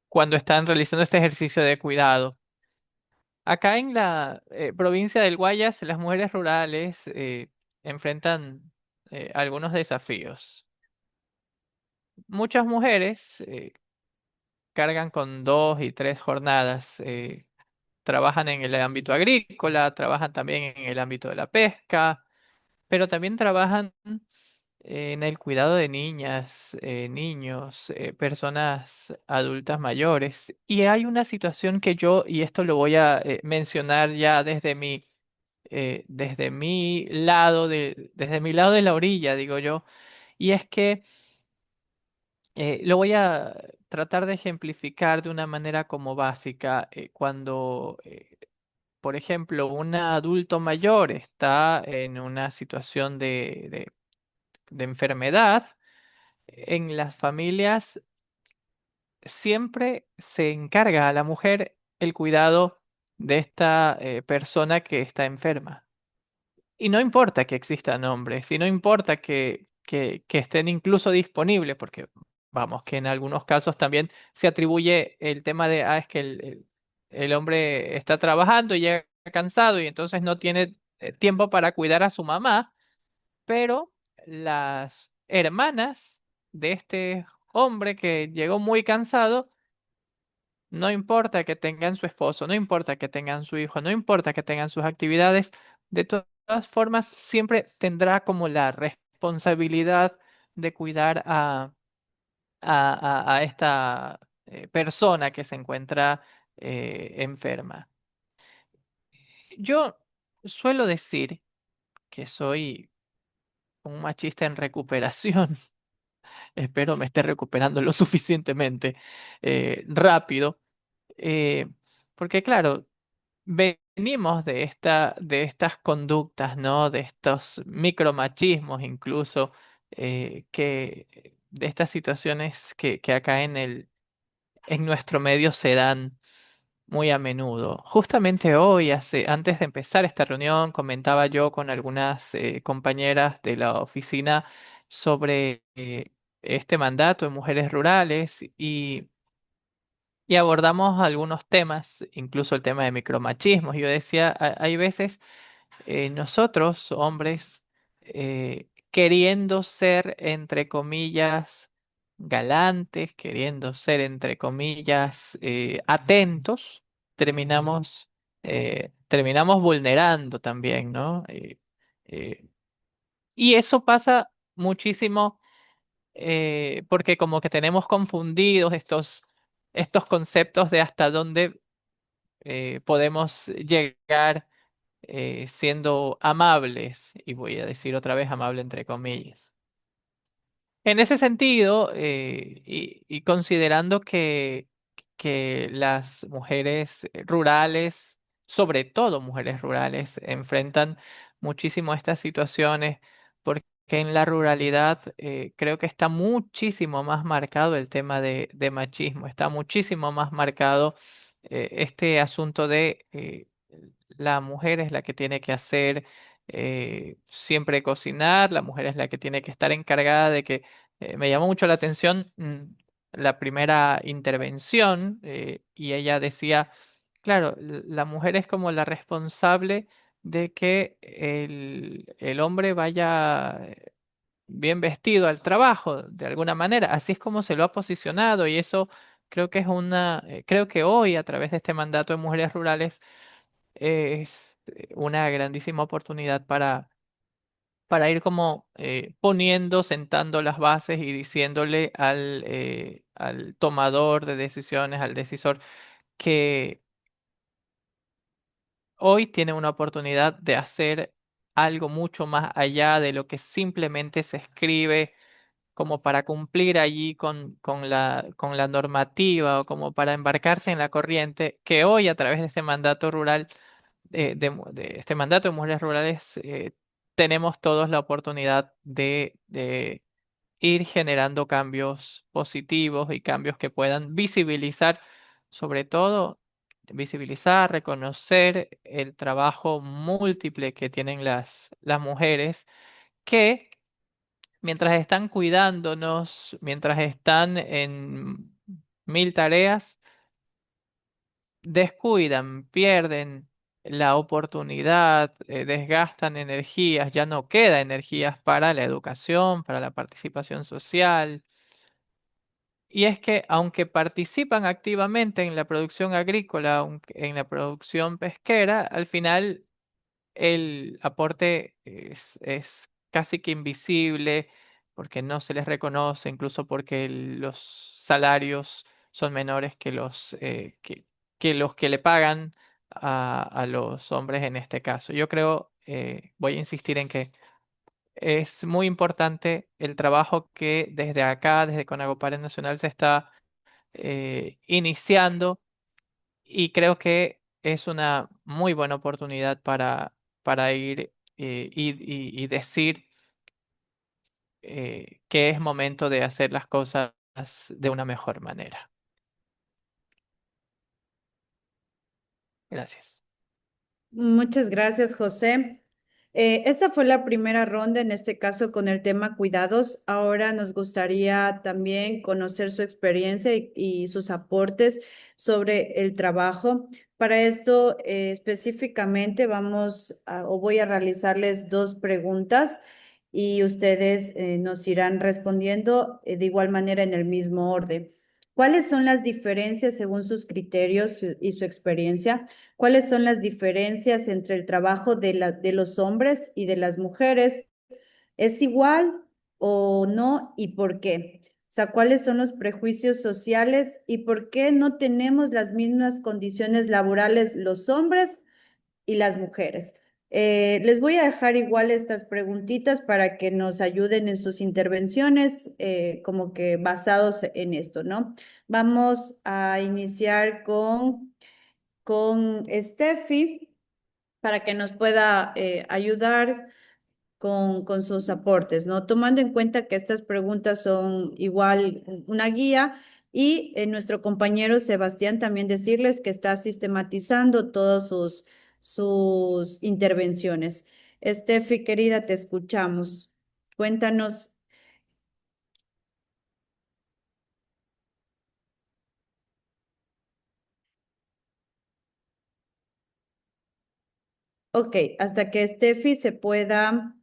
cuando están realizando este ejercicio de cuidado. Acá en la provincia del Guayas, las mujeres rurales enfrentan algunos desafíos. Muchas mujeres cargan con 2 y 3 jornadas, trabajan en el ámbito agrícola, trabajan también en el ámbito de la pesca, pero también trabajan en el cuidado de niñas, niños, personas adultas mayores. Y hay una situación que yo, y esto lo voy a mencionar ya desde mi lado de la orilla, digo yo, y es que lo voy a tratar de ejemplificar de una manera como básica. Cuando, por ejemplo, un adulto mayor está en una situación de enfermedad, en las familias siempre se encarga a la mujer el cuidado de esta persona que está enferma. Y no importa que existan hombres, y no importa que estén incluso disponibles, porque vamos, que en algunos casos también se atribuye el tema de, es que el hombre está trabajando y llega cansado y entonces no tiene tiempo para cuidar a su mamá, pero las hermanas de este hombre que llegó muy cansado, no importa que tengan su esposo, no importa que tengan su hijo, no importa que tengan sus actividades, de todas formas siempre tendrá como la responsabilidad de cuidar a esta persona que se encuentra enferma. Yo suelo decir que soy un machista en recuperación. Espero me esté recuperando lo suficientemente rápido. eh, Porque claro, venimos de estas conductas, ¿no? De estos micromachismos incluso, de estas situaciones que acá en nuestro medio se dan muy a menudo. Justamente hoy, antes de empezar esta reunión, comentaba yo con algunas compañeras de la oficina sobre este mandato de mujeres rurales y abordamos algunos temas, incluso el tema de micromachismos. Yo decía, hay veces nosotros, hombres, queriendo ser, entre comillas, galantes, queriendo ser, entre comillas, atentos, terminamos vulnerando también, ¿no? Eh, y eso pasa muchísimo porque como que tenemos confundidos estos conceptos de hasta dónde podemos llegar siendo amables, y voy a decir otra vez amable entre comillas. En ese sentido, y considerando que las mujeres rurales, sobre todo mujeres rurales, enfrentan muchísimo estas situaciones, porque en la ruralidad creo que está muchísimo más marcado el tema de machismo, está muchísimo más marcado este asunto de la mujer es la que tiene que hacer siempre cocinar, la mujer es la que tiene que estar encargada de que me llamó mucho la atención la primera intervención y ella decía, claro, la mujer es como la responsable de que el hombre vaya bien vestido al trabajo, de alguna manera. Así es como se lo ha posicionado y eso creo que es creo que hoy a través de este mandato de mujeres rurales es una grandísima oportunidad para ir como poniendo, sentando las bases y diciéndole al tomador de decisiones, al decisor, que hoy tiene una oportunidad de hacer algo mucho más allá de lo que simplemente se escribe como para cumplir allí con la normativa o como para embarcarse en la corriente, que hoy a través de este mandato rural, de este mandato de mujeres rurales, tenemos todos la oportunidad de ir generando cambios positivos y cambios que puedan visibilizar, sobre todo, visibilizar, reconocer el trabajo múltiple que tienen las mujeres que mientras están cuidándonos, mientras están en mil tareas, descuidan, pierden la oportunidad, desgastan energías, ya no queda energías para la educación, para la participación social. Y es que aunque participan activamente en la producción agrícola, en la producción pesquera, al final el aporte es casi que invisible porque no se les reconoce, incluso porque los salarios son menores que los que le pagan a los hombres en este caso. Yo creo, voy a insistir en que es muy importante el trabajo que desde acá, desde Conagopare Nacional, se está iniciando y creo que es una muy buena oportunidad para ir y decir que es momento de hacer las cosas de una mejor manera. Gracias. Muchas gracias, José. Esta fue la primera ronda, en este caso con el tema cuidados. Ahora nos gustaría también conocer su experiencia y sus aportes sobre el trabajo. Para esto, específicamente, o voy a realizarles dos preguntas y ustedes nos irán respondiendo de igual manera en el mismo orden. ¿Cuáles son las diferencias según sus criterios y su experiencia? ¿Cuáles son las diferencias entre el trabajo de los hombres y de las mujeres? ¿Es igual o no? ¿Y por qué? O sea, ¿cuáles son los prejuicios sociales y por qué no tenemos las mismas condiciones laborales los hombres y las mujeres? Les voy a dejar igual estas preguntitas para que nos ayuden en sus intervenciones, como que basados en esto, ¿no? Vamos a iniciar con Steffi para que nos pueda ayudar con sus aportes, ¿no? Tomando en cuenta que estas preguntas son igual una guía y nuestro compañero Sebastián también decirles que está sistematizando todas sus intervenciones. Steffi, querida, te escuchamos. Cuéntanos. Ok, hasta que Steffi se pueda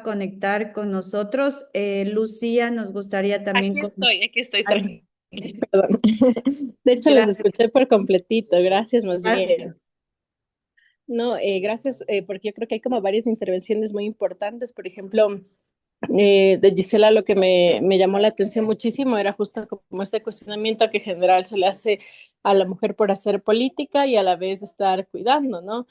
conectar con nosotros. Lucía, nos gustaría también... Aquí estoy, Ay, tranquila, perdón. De hecho, les gracias, escuché por completito, gracias más bien. gracias. No, gracias, porque yo creo que hay como varias intervenciones muy importantes. Por ejemplo, de Gisela, lo que me llamó la atención muchísimo era justo como este cuestionamiento que en general se le hace a la mujer por hacer política y a la vez de estar cuidando, ¿no?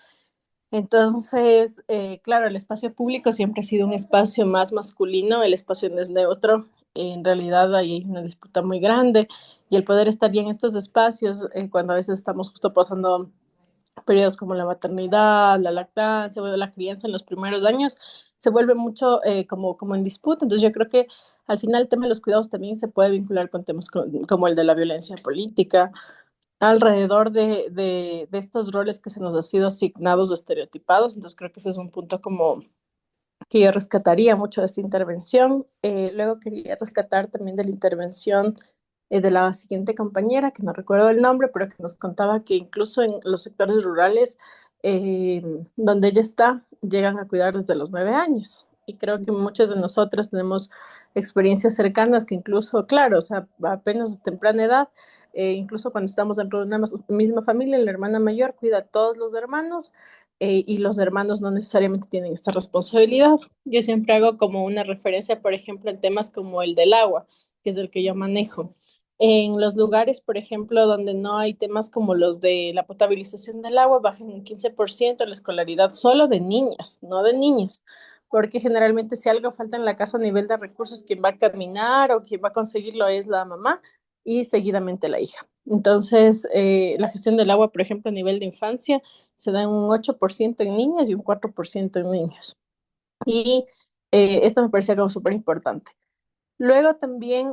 Entonces, claro, el espacio público siempre ha sido un espacio más masculino, el espacio no es neutro, en realidad hay una disputa muy grande y el poder estar bien en estos espacios, cuando a veces estamos justo pasando periodos como la maternidad, la lactancia, bueno, la crianza en los primeros años, se vuelve mucho como en disputa. Entonces yo creo que al final el tema de los cuidados también se puede vincular con temas como el de la violencia política, alrededor de estos roles que se nos han sido asignados o estereotipados. Entonces creo que ese es un punto como que yo rescataría mucho de esta intervención. Luego quería rescatar también de la intervención de la siguiente compañera, que no recuerdo el nombre, pero que nos contaba que incluso en los sectores rurales eh, donde ella está, llegan a cuidar desde los 9 años. Y creo que muchas de nosotras tenemos experiencias cercanas que incluso, claro, o sea, apenas a temprana edad, incluso cuando estamos dentro de una misma familia, la hermana mayor cuida a todos los hermanos y los hermanos no necesariamente tienen esta responsabilidad. Yo siempre hago como una referencia, por ejemplo, en temas como el del agua, que es el que yo manejo. En los lugares, por ejemplo, donde no hay temas como los de la potabilización del agua, bajan un 15% la escolaridad solo de niñas, no de niños, porque generalmente si algo falta en la casa a nivel de recursos, quien va a caminar o quien va a conseguirlo es la mamá y seguidamente la hija. Entonces, la gestión del agua, por ejemplo, a nivel de infancia, se da un 8% en niñas y un 4% en niños. Y esto me parecía algo súper importante. Luego también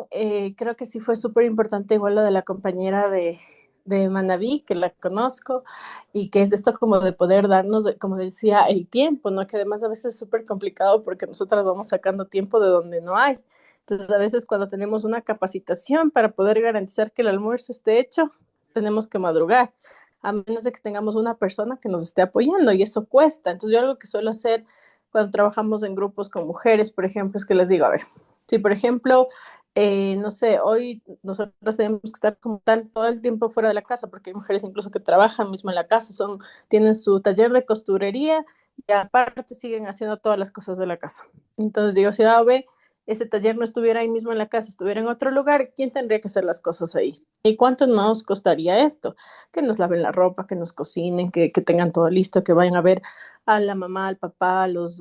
creo que sí fue súper importante igual lo de la compañera de Manabí, que la conozco, y que es esto como de poder darnos, como decía, el tiempo, ¿no? Que además a veces es súper complicado porque nosotras vamos sacando tiempo de donde no hay. Entonces a veces cuando tenemos una capacitación para poder garantizar que el almuerzo esté hecho, tenemos que madrugar, a menos de que tengamos una persona que nos esté apoyando y eso cuesta. Entonces yo algo que suelo hacer cuando trabajamos en grupos con mujeres, por ejemplo, es que les digo, a ver, si, por ejemplo, no sé, hoy nosotros tenemos que estar como tal todo el tiempo fuera de la casa, porque hay mujeres incluso que trabajan mismo en la casa, tienen su taller de costurería y aparte siguen haciendo todas las cosas de la casa. Entonces digo, si A o B, ese taller no estuviera ahí mismo en la casa, estuviera en otro lugar, ¿quién tendría que hacer las cosas ahí? ¿Y cuánto nos costaría esto? Que nos laven la ropa, que nos cocinen, que tengan todo listo, que vayan a ver a la mamá, al papá, las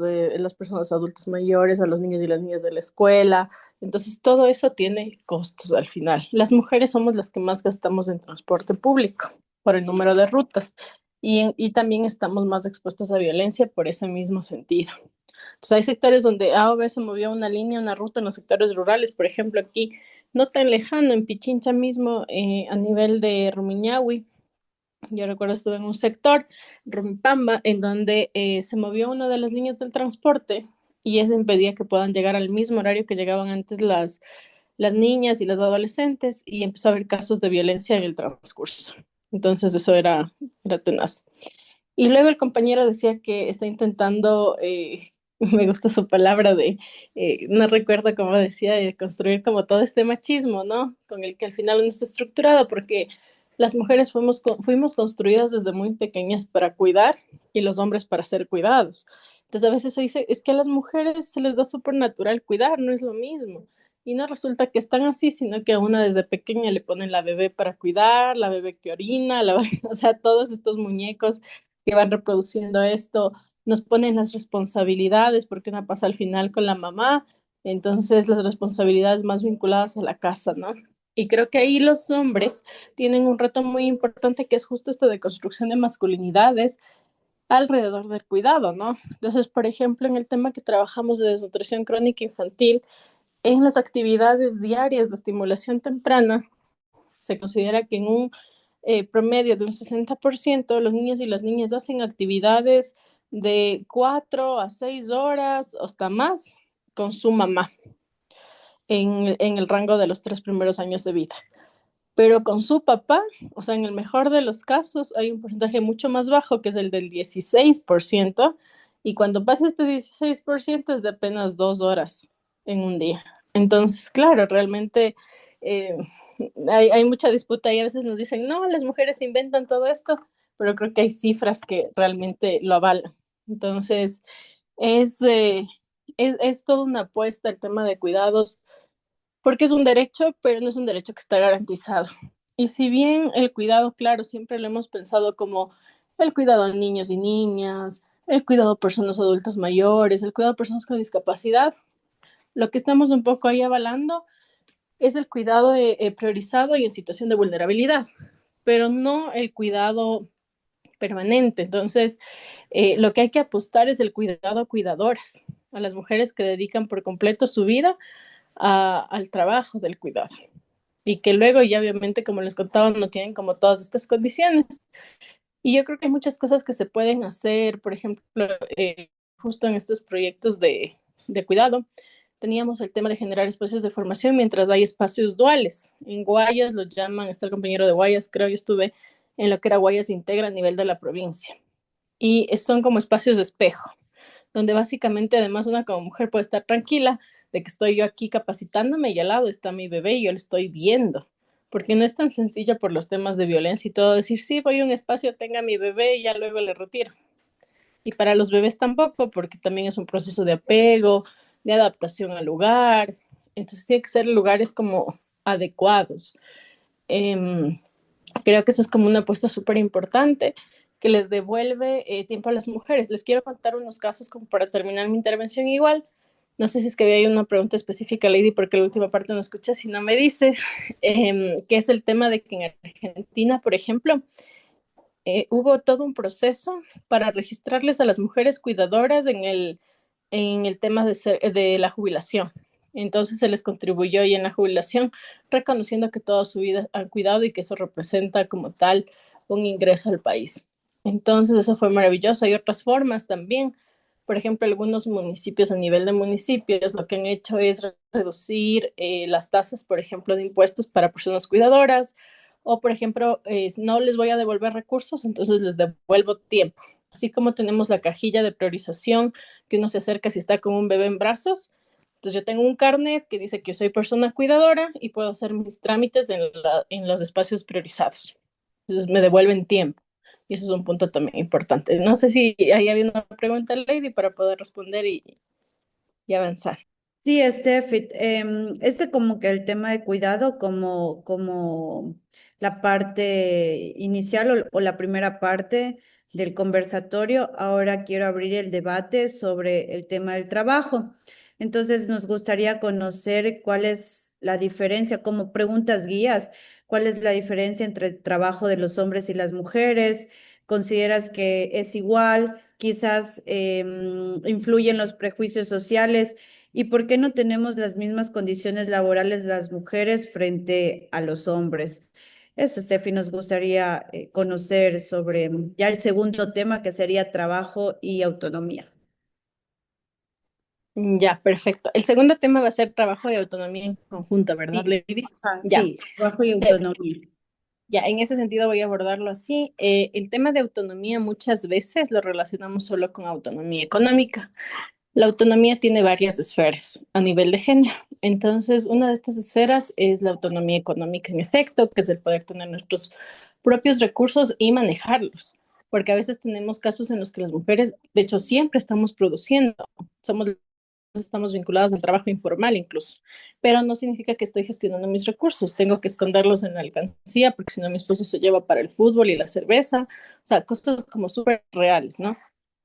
personas adultas mayores, a los niños y las niñas de la escuela. Entonces, todo eso tiene costos al final. Las mujeres somos las que más gastamos en transporte público por el número de rutas y también estamos más expuestos a violencia por ese mismo sentido. Entonces, hay sectores donde A o B se movió una línea, una ruta en los sectores rurales, por ejemplo, aquí no tan lejano, en Pichincha mismo, a nivel de Rumiñahui. Yo recuerdo estuve en un sector, Rumipamba, en donde se movió una de las líneas del transporte y eso impedía que puedan llegar al mismo horario que llegaban antes las niñas y los adolescentes y empezó a haber casos de violencia en el transcurso. Entonces eso era tenaz. Y luego el compañero decía que está intentando, me gusta su palabra no recuerdo cómo decía, de construir como todo este machismo, ¿no? Con el que al final uno está estructurado, porque las mujeres fuimos construidas desde muy pequeñas para cuidar y los hombres para ser cuidados. Entonces a veces se dice, es que a las mujeres se les da súper natural cuidar, no es lo mismo. Y no resulta que están así, sino que a una desde pequeña le ponen la bebé para cuidar, la bebé que orina, o sea, todos estos muñecos que van reproduciendo esto, nos ponen las responsabilidades, porque una pasa al final con la mamá, entonces las responsabilidades más vinculadas a la casa, ¿no? Y creo que ahí los hombres tienen un reto muy importante que es justo esto de construcción de masculinidades alrededor del cuidado, ¿no? Entonces, por ejemplo, en el tema que trabajamos de desnutrición crónica infantil, en las actividades diarias de estimulación temprana, se considera que en un promedio de un 60% los niños y las niñas hacen actividades de 4 a 6 horas, hasta más, con su mamá en el rango de los 3 primeros años de vida. Pero con su papá, o sea, en el mejor de los casos, hay un porcentaje mucho más bajo, que es el del 16%, y cuando pasa este 16% es de apenas 2 horas en un día. Entonces, claro, realmente eh, hay mucha disputa y a veces nos dicen, no, las mujeres inventan todo esto, pero creo que hay cifras que realmente lo avalan. Entonces, es, eh, es toda una apuesta el tema de cuidados, porque es un derecho, pero no es un derecho que está garantizado. Y si bien el cuidado, claro, siempre lo hemos pensado como el cuidado a niños y niñas, el cuidado a personas adultas mayores, el cuidado a personas con discapacidad, lo que estamos un poco ahí avalando es el cuidado priorizado y en situación de vulnerabilidad, pero no el cuidado permanente. Entonces, lo que hay que apostar es el cuidado a cuidadoras, a las mujeres que dedican por completo su vida al trabajo del cuidado y que luego ya obviamente, como les contaba, no tienen como todas estas condiciones. Y yo creo que hay muchas cosas que se pueden hacer, por ejemplo, justo en estos proyectos de cuidado, teníamos el tema de generar espacios de formación mientras hay espacios duales. En Guayas lo llaman, está el compañero de Guayas, creo yo estuve en lo que era Guayas Integra a nivel de la provincia. Y son como espacios de espejo, donde básicamente además una como mujer puede estar tranquila de que estoy yo aquí capacitándome y al lado está mi bebé y yo lo estoy viendo, porque no es tan sencillo por los temas de violencia y todo decir, sí, voy a un espacio, tenga mi bebé y ya luego le retiro. Y para los bebés tampoco, porque también es un proceso de apego, de adaptación al lugar, entonces tiene que ser lugares como adecuados. Eh, Creo que eso es como una apuesta súper importante que les devuelve tiempo a las mujeres. Les quiero contar unos casos como para terminar mi intervención igual. No sé si es que había una pregunta específica, Lady, porque la última parte no escuché, si no me dices, que es el tema de que en Argentina, por ejemplo, hubo todo un proceso para registrarles a las mujeres cuidadoras en el tema de la jubilación. Entonces se les contribuyó y en la jubilación, reconociendo que toda su vida han cuidado y que eso representa como tal un ingreso al país. Entonces eso fue maravilloso. Hay otras formas también. Por ejemplo, algunos municipios a nivel de municipios lo que han hecho es reducir las tasas, por ejemplo, de impuestos para personas cuidadoras o, por ejemplo, no les voy a devolver recursos, entonces les devuelvo tiempo. Así como tenemos la cajilla de priorización que uno se acerca si está con un bebé en brazos. Entonces yo tengo un carnet que dice que soy persona cuidadora y puedo hacer mis trámites en los espacios priorizados. Entonces me devuelven tiempo. Y eso es un punto también importante. No sé si ahí había una pregunta, Lady, para poder responder y avanzar. Sí, Steffi, este como que el tema de cuidado como la parte inicial o la primera parte del conversatorio, ahora quiero abrir el debate sobre el tema del trabajo. Entonces, nos gustaría conocer cuál es la diferencia, como preguntas guías, cuál es la diferencia entre el trabajo de los hombres y las mujeres. ¿Consideras que es igual? Quizás influyen los prejuicios sociales. ¿Y por qué no tenemos las mismas condiciones laborales las mujeres frente a los hombres? Eso, Steffi, nos gustaría conocer sobre ya el segundo tema que sería trabajo y autonomía. Ya, perfecto. El segundo tema va a ser trabajo y autonomía en conjunto, ¿verdad, Sí, Lady? Ya. sí, trabajo y Chévere. autonomía. Ya, en ese sentido voy a abordarlo así. El tema de autonomía muchas veces lo relacionamos solo con autonomía económica. La autonomía tiene varias esferas a nivel de género. Entonces, una de estas esferas es la autonomía económica en efecto, que es el poder tener nuestros propios recursos y manejarlos. Porque a veces tenemos casos en los que las mujeres, de hecho, siempre estamos produciendo. Somos estamos vinculados al trabajo informal incluso, pero no significa que estoy gestionando mis recursos, tengo que esconderlos en la alcancía porque si no mi esposo se lleva para el fútbol y la cerveza, o sea, cosas como súper reales, ¿no?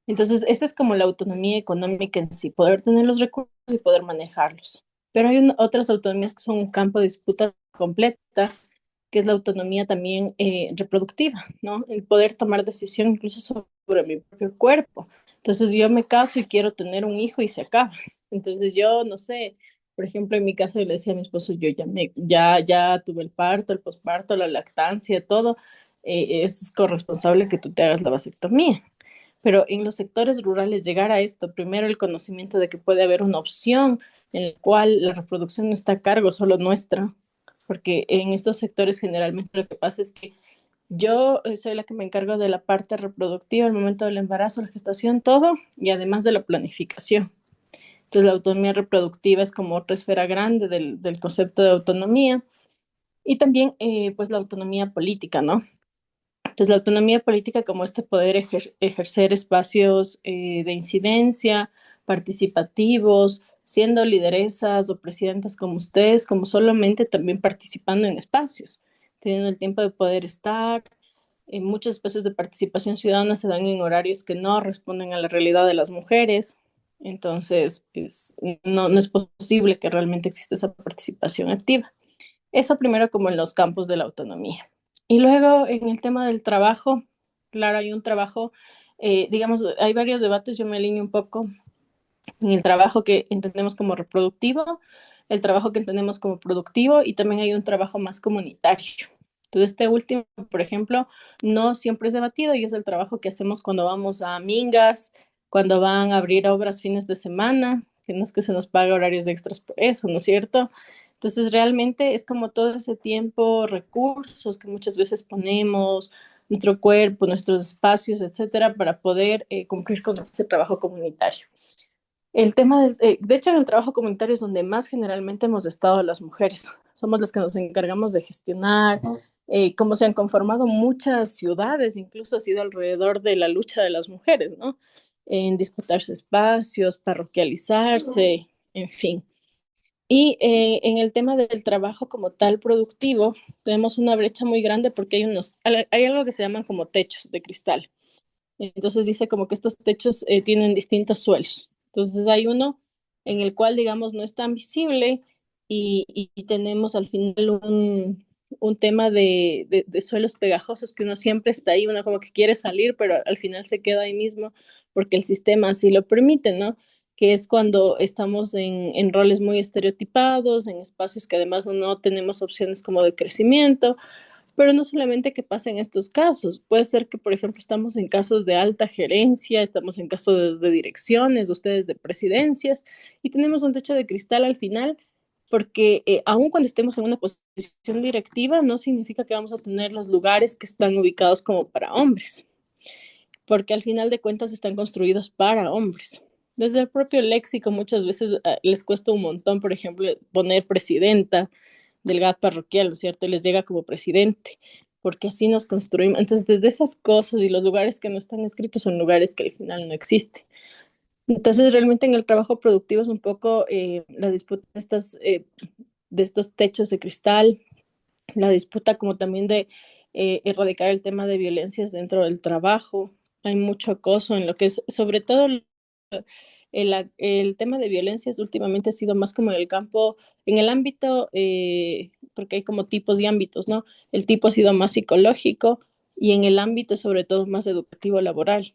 Entonces, esa es como la autonomía económica en sí, poder tener los recursos y poder manejarlos. Pero hay otras autonomías que son un campo de disputa completa, que es la autonomía también reproductiva, ¿no? El poder tomar decisión incluso sobre mi propio cuerpo. Entonces yo me caso y quiero tener un hijo y se acaba. Entonces yo, no sé, por ejemplo, en mi caso yo le decía a mi esposo, yo ya tuve el parto, el posparto, la lactancia, todo, es corresponsable que tú te hagas la vasectomía. Pero en los sectores rurales llegar a esto, primero el conocimiento de que puede haber una opción en la cual la reproducción no está a cargo solo nuestra, porque en estos sectores generalmente lo que pasa es que yo soy la que me encargo de la parte reproductiva, el momento del embarazo, la gestación, todo, y además de la planificación. Entonces, la autonomía reproductiva es como otra esfera grande del concepto de autonomía. Y también, pues, la autonomía política, ¿no? Entonces, la autonomía política como este poder ejercer espacios de incidencia, participativos, siendo lideresas o presidentas como ustedes, como solamente también participando en espacios, teniendo el tiempo de poder estar. Muchos espacios de participación ciudadana se dan en horarios que no responden a la realidad de las mujeres, entonces no es posible que realmente exista esa participación activa. Eso primero como en los campos de la autonomía. Y luego en el tema del trabajo, claro, hay un trabajo, digamos, hay varios debates, yo me alineo un poco en el trabajo que entendemos como reproductivo, el trabajo que entendemos como productivo y también hay un trabajo más comunitario. Entonces, este último, por ejemplo, no siempre es debatido y es el trabajo que hacemos cuando vamos a mingas, cuando van a abrir obras fines de semana, que no es que se nos pague horarios extras por eso, ¿no es cierto? Entonces, realmente es como todo ese tiempo, recursos que muchas veces ponemos, nuestro cuerpo, nuestros espacios, etcétera, para poder cumplir con ese trabajo comunitario. El tema de hecho, en el trabajo comunitario es donde más generalmente hemos estado las mujeres. Somos las que nos encargamos de gestionar, cómo se han conformado muchas ciudades, incluso ha sido alrededor de la lucha de las mujeres, ¿no? En disputarse espacios, parroquializarse, en fin. Y en el tema del trabajo como tal productivo, tenemos una brecha muy grande porque hay algo que se llaman como techos de cristal. Entonces dice como que estos techos tienen distintos suelos. Entonces hay uno en el cual, digamos, no es tan visible y tenemos al final un tema de suelos pegajosos que uno siempre está ahí, uno como que quiere salir, pero al final se queda ahí mismo porque el sistema así lo permite, ¿no? Que es cuando estamos en roles muy estereotipados, en espacios que además no tenemos opciones como de crecimiento, pero no solamente que pasa en estos casos, puede ser que, por ejemplo, estamos en casos de alta gerencia, estamos en casos de direcciones, ustedes de presidencias, y tenemos un techo de cristal al final, porque aun cuando estemos en una posición directiva, no significa que vamos a tener los lugares que están ubicados como para hombres, porque al final de cuentas están construidos para hombres. Desde el propio léxico muchas veces les cuesta un montón, por ejemplo, poner presidenta del GAT parroquial, ¿no es cierto? Les llega como presidente, porque así nos construimos. Entonces, desde esas cosas y los lugares que no están escritos son lugares que al final no existen. Entonces, realmente en el trabajo productivo es un poco la disputa de estos techos de cristal, la disputa como también de erradicar el tema de violencias dentro del trabajo. Hay mucho acoso en lo que es, sobre todo el tema de violencias últimamente ha sido más como en el campo, en el ámbito, porque hay como tipos y ámbitos, ¿no? El tipo ha sido más psicológico y en el ámbito sobre todo más educativo laboral,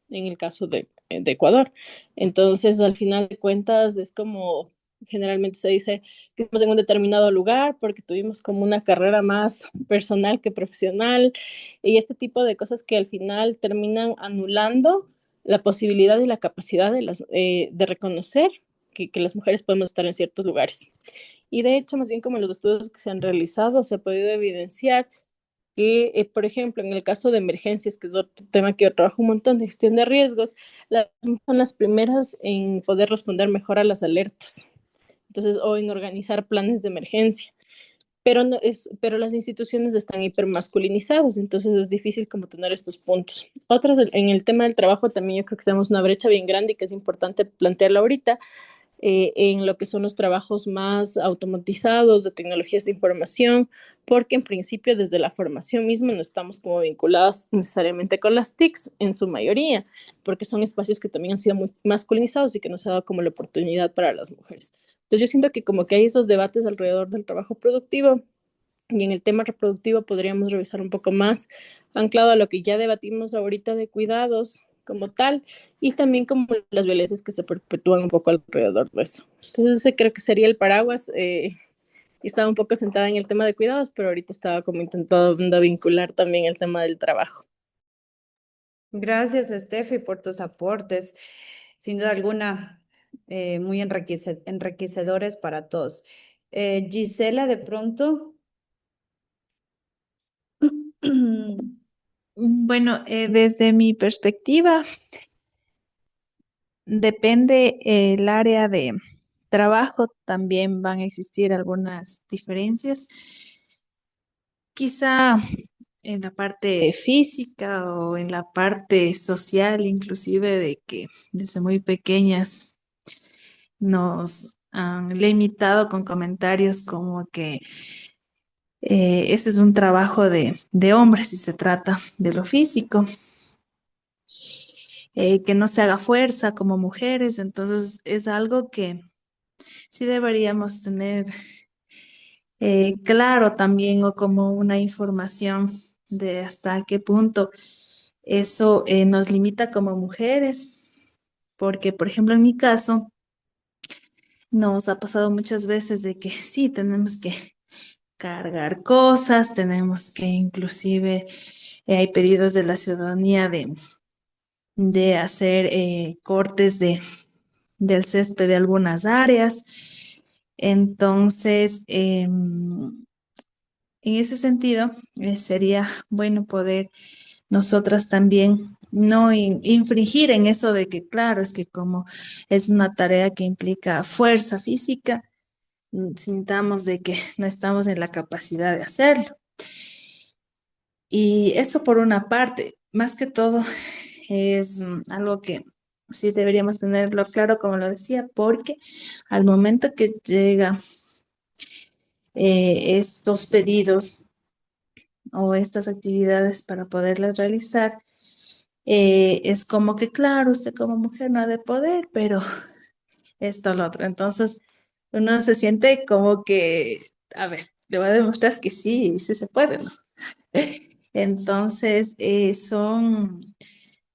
en el caso de Ecuador. Entonces, al final de cuentas, es como generalmente se dice que estamos en un determinado lugar porque tuvimos como una carrera más personal que profesional y este tipo de cosas que al final terminan anulando la posibilidad y la capacidad de reconocer que las mujeres podemos estar en ciertos lugares. Y de hecho, más bien como en los estudios que se han realizado, se ha podido evidenciar que, por ejemplo, en el caso de emergencias, que es otro tema que yo trabajo un montón, de gestión de riesgos, son las primeras en poder responder mejor a las alertas. Entonces, o en organizar planes de emergencia. Pero las instituciones están hipermasculinizadas, entonces es difícil como tener estos puntos. Otras, en el tema del trabajo también yo creo que tenemos una brecha bien grande y que es importante plantearlo ahorita, en lo que son los trabajos más automatizados de tecnologías de información, porque en principio desde la formación misma no estamos como vinculadas necesariamente con las TICs en su mayoría, porque son espacios que también han sido muy masculinizados y que no se ha dado como la oportunidad para las mujeres. Entonces yo siento que como que hay esos debates alrededor del trabajo productivo y en el tema reproductivo podríamos revisar un poco más, anclado a lo que ya debatimos ahorita de cuidados como tal, y también como las violencias que se perpetúan un poco alrededor de eso. Entonces ese creo que sería el paraguas. Estaba un poco sentada en el tema de cuidados, pero ahorita estaba como intentando vincular también el tema del trabajo. Gracias, Steffi, por tus aportes. Sin duda alguna, muy enriquecedores para todos. Gisela, de pronto. Bueno, desde mi perspectiva, depende el área de trabajo, también van a existir algunas diferencias. Quizá en la parte física o en la parte social, inclusive de que desde muy pequeñas nos han limitado con comentarios como que ese es un trabajo de hombres si se trata de lo físico, que no se haga fuerza como mujeres, entonces es algo que sí deberíamos tener claro también o como una información de hasta qué punto eso nos limita como mujeres, porque por ejemplo en mi caso nos ha pasado muchas veces de que sí tenemos que cargar cosas, tenemos que inclusive hay pedidos de la ciudadanía de hacer cortes del césped de algunas áreas. Entonces, en ese sentido, sería bueno poder nosotras también no infringir en eso de que, claro, es que como es una tarea que implica fuerza física, sintamos de que no estamos en la capacidad de hacerlo. Y eso por una parte, más que todo, es algo que sí deberíamos tenerlo claro, como lo decía, porque al momento que llega estos pedidos o estas actividades para poderlas realizar, es como que, claro, usted como mujer no ha de poder, pero esto, lo otro. Entonces, uno se siente como que, a ver, le voy a demostrar que sí, sí se puede, ¿no? Entonces, son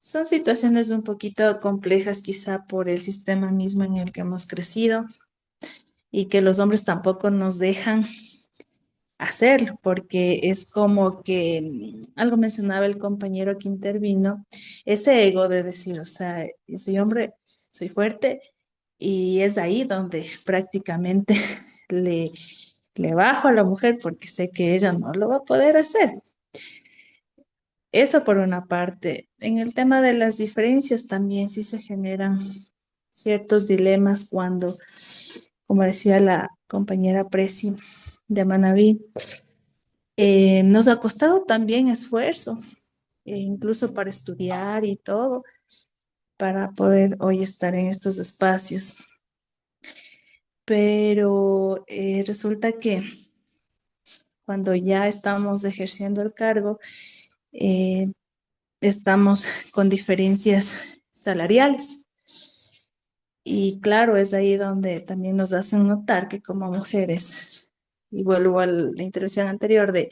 situaciones un poquito complejas quizá por el sistema mismo en el que hemos crecido y que los hombres tampoco nos dejan hacerlo, porque es como que algo mencionaba el compañero que intervino, ese ego de decir, o sea, yo soy hombre, soy fuerte, y es ahí donde prácticamente le, le bajo a la mujer porque sé que ella no lo va a poder hacer. Eso por una parte. En el tema de las diferencias también sí se generan ciertos dilemas cuando, como decía la compañera Presi de Manaví, nos ha costado también esfuerzo, incluso para estudiar y todo, para poder hoy estar en estos espacios. Pero resulta que cuando ya estamos ejerciendo el cargo, eh, estamos con diferencias salariales. Y claro, es ahí donde también nos hacen notar que como mujeres, y vuelvo a la intervención anterior de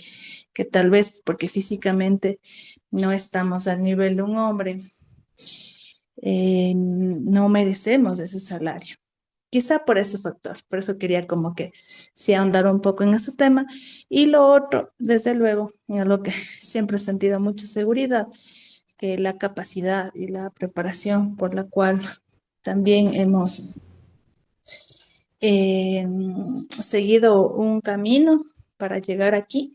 que tal vez porque físicamente no estamos al nivel de un hombre, no merecemos ese salario. Quizá por ese factor, por eso quería como que sí ahondar un poco en ese tema. Y lo otro, desde luego, en algo que siempre he sentido mucha seguridad, que la capacidad y la preparación por la cual también hemos seguido un camino para llegar aquí,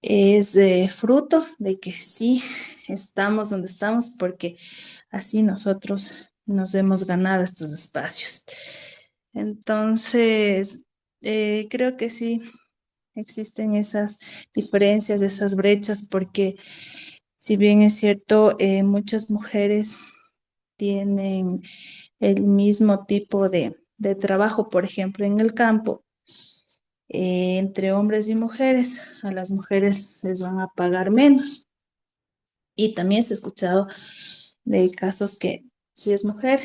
es fruto de que sí estamos donde estamos porque así nosotros nos hemos ganado estos espacios. Entonces, creo que sí existen esas diferencias, esas brechas, porque si bien es cierto, muchas mujeres tienen el mismo tipo de trabajo, por ejemplo, en el campo, entre hombres y mujeres, a las mujeres les van a pagar menos. Y también se ha escuchado de casos que si es mujer,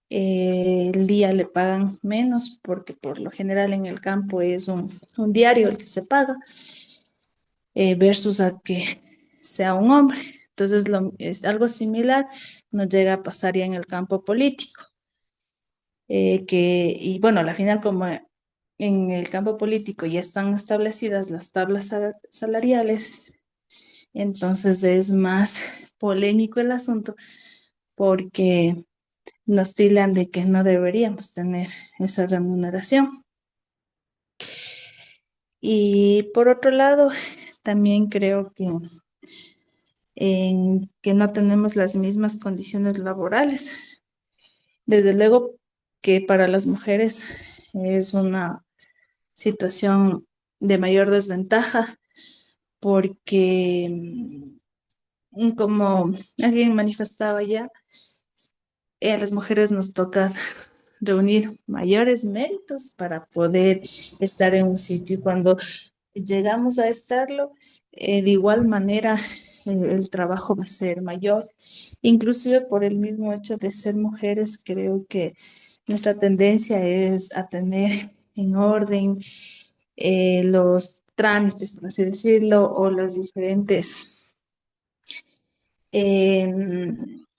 el día le pagan menos porque por lo general en el campo es un diario el que se paga versus a que sea un hombre. Entonces es algo similar nos llega a pasar ya en el campo político. Y bueno, al final como en el campo político ya están establecidas las tablas salariales, entonces es más polémico el asunto porque nos tildan de que no deberíamos tener esa remuneración. Y por otro lado, también creo que no tenemos las mismas condiciones laborales. Desde luego que para las mujeres es una situación de mayor desventaja porque, como alguien manifestaba ya, a las mujeres nos toca reunir mayores méritos para poder estar en un sitio. Y cuando llegamos a estarlo, de igual manera el trabajo va a ser mayor. Inclusive por el mismo hecho de ser mujeres, creo que nuestra tendencia es a tener en orden los trámites, por así decirlo, o los diferentes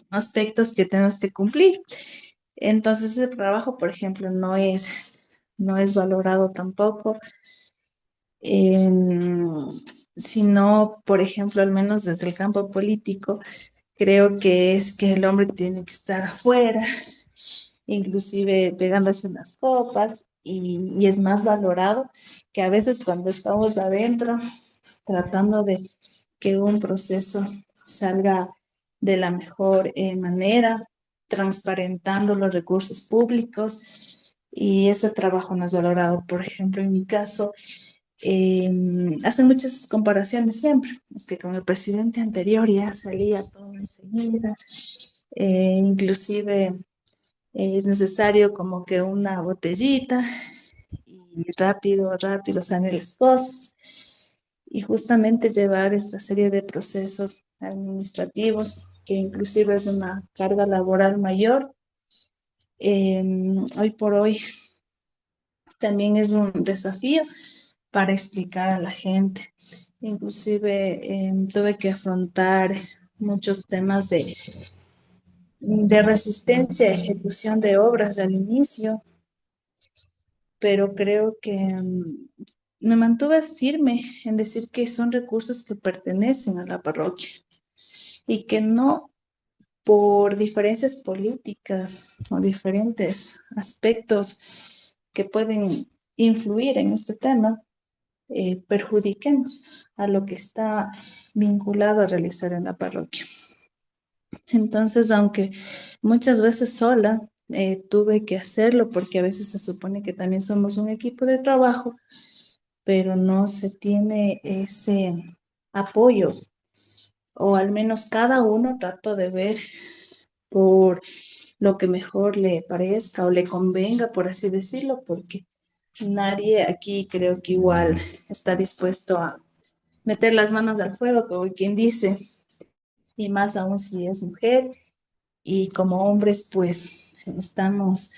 aspectos que tenemos que cumplir. Entonces, el trabajo, por ejemplo, no es valorado tampoco, em, sino, por ejemplo, al menos desde el campo político, creo que es que el hombre tiene que estar afuera, inclusive pegándose unas copas, y es más valorado que a veces cuando estamos adentro, tratando de que un proceso salga de la mejor manera, transparentando los recursos públicos, y ese trabajo no es valorado. Por ejemplo, en mi caso, hacen muchas comparaciones siempre. Es que con el presidente anterior ya salía todo enseguida, inclusive es necesario como que una botellita y rápido, rápido salen las cosas. Y justamente llevar esta serie de procesos administrativos, que inclusive es una carga laboral mayor, hoy por hoy también es un desafío para explicar a la gente. Inclusive tuve que afrontar muchos temas de resistencia a ejecución de obras al inicio, pero creo que me mantuve firme en decir que son recursos que pertenecen a la parroquia y que no por diferencias políticas o diferentes aspectos que pueden influir en este tema, perjudiquemos a lo que está vinculado a realizar en la parroquia. Entonces, aunque muchas veces sola tuve que hacerlo, porque a veces se supone que también somos un equipo de trabajo, pero no se tiene ese apoyo, o al menos cada uno trató de ver por lo que mejor le parezca o le convenga, por así decirlo, porque nadie aquí creo que igual está dispuesto a meter las manos al fuego, como quien dice, y más aún si es mujer, y como hombres pues estamos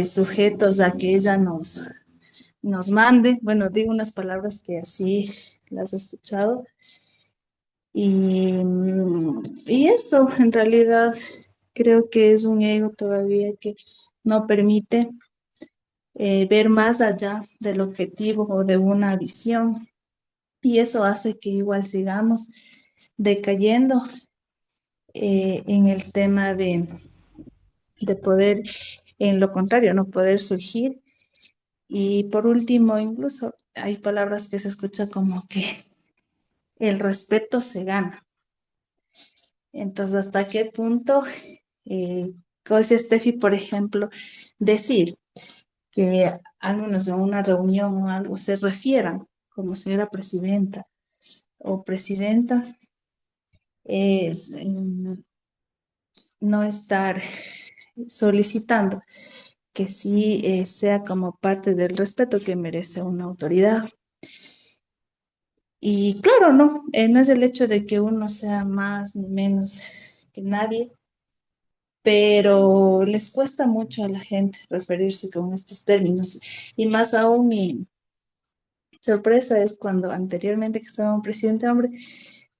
sujetos a que ella nos mande. Bueno, digo unas palabras que así las he escuchado. Y eso, en realidad, creo que es un ego todavía que no permite ver más allá del objetivo o de una visión. Y eso hace que igual sigamos decayendo en el tema de poder, en lo contrario, no poder surgir. Y por último, incluso hay palabras que se escuchan como que el respeto se gana. Entonces, ¿hasta qué punto, como decía Steffi, por ejemplo, decir que al menos en una reunión o algo se refieran como señora presidenta o presidenta, es no estar solicitando que sí sea como parte del respeto que merece una autoridad? Y claro, no es el hecho de que uno sea más ni menos que nadie, pero les cuesta mucho a la gente referirse con estos términos. Y más aún mi sorpresa es cuando anteriormente que estaba un presidente hombre,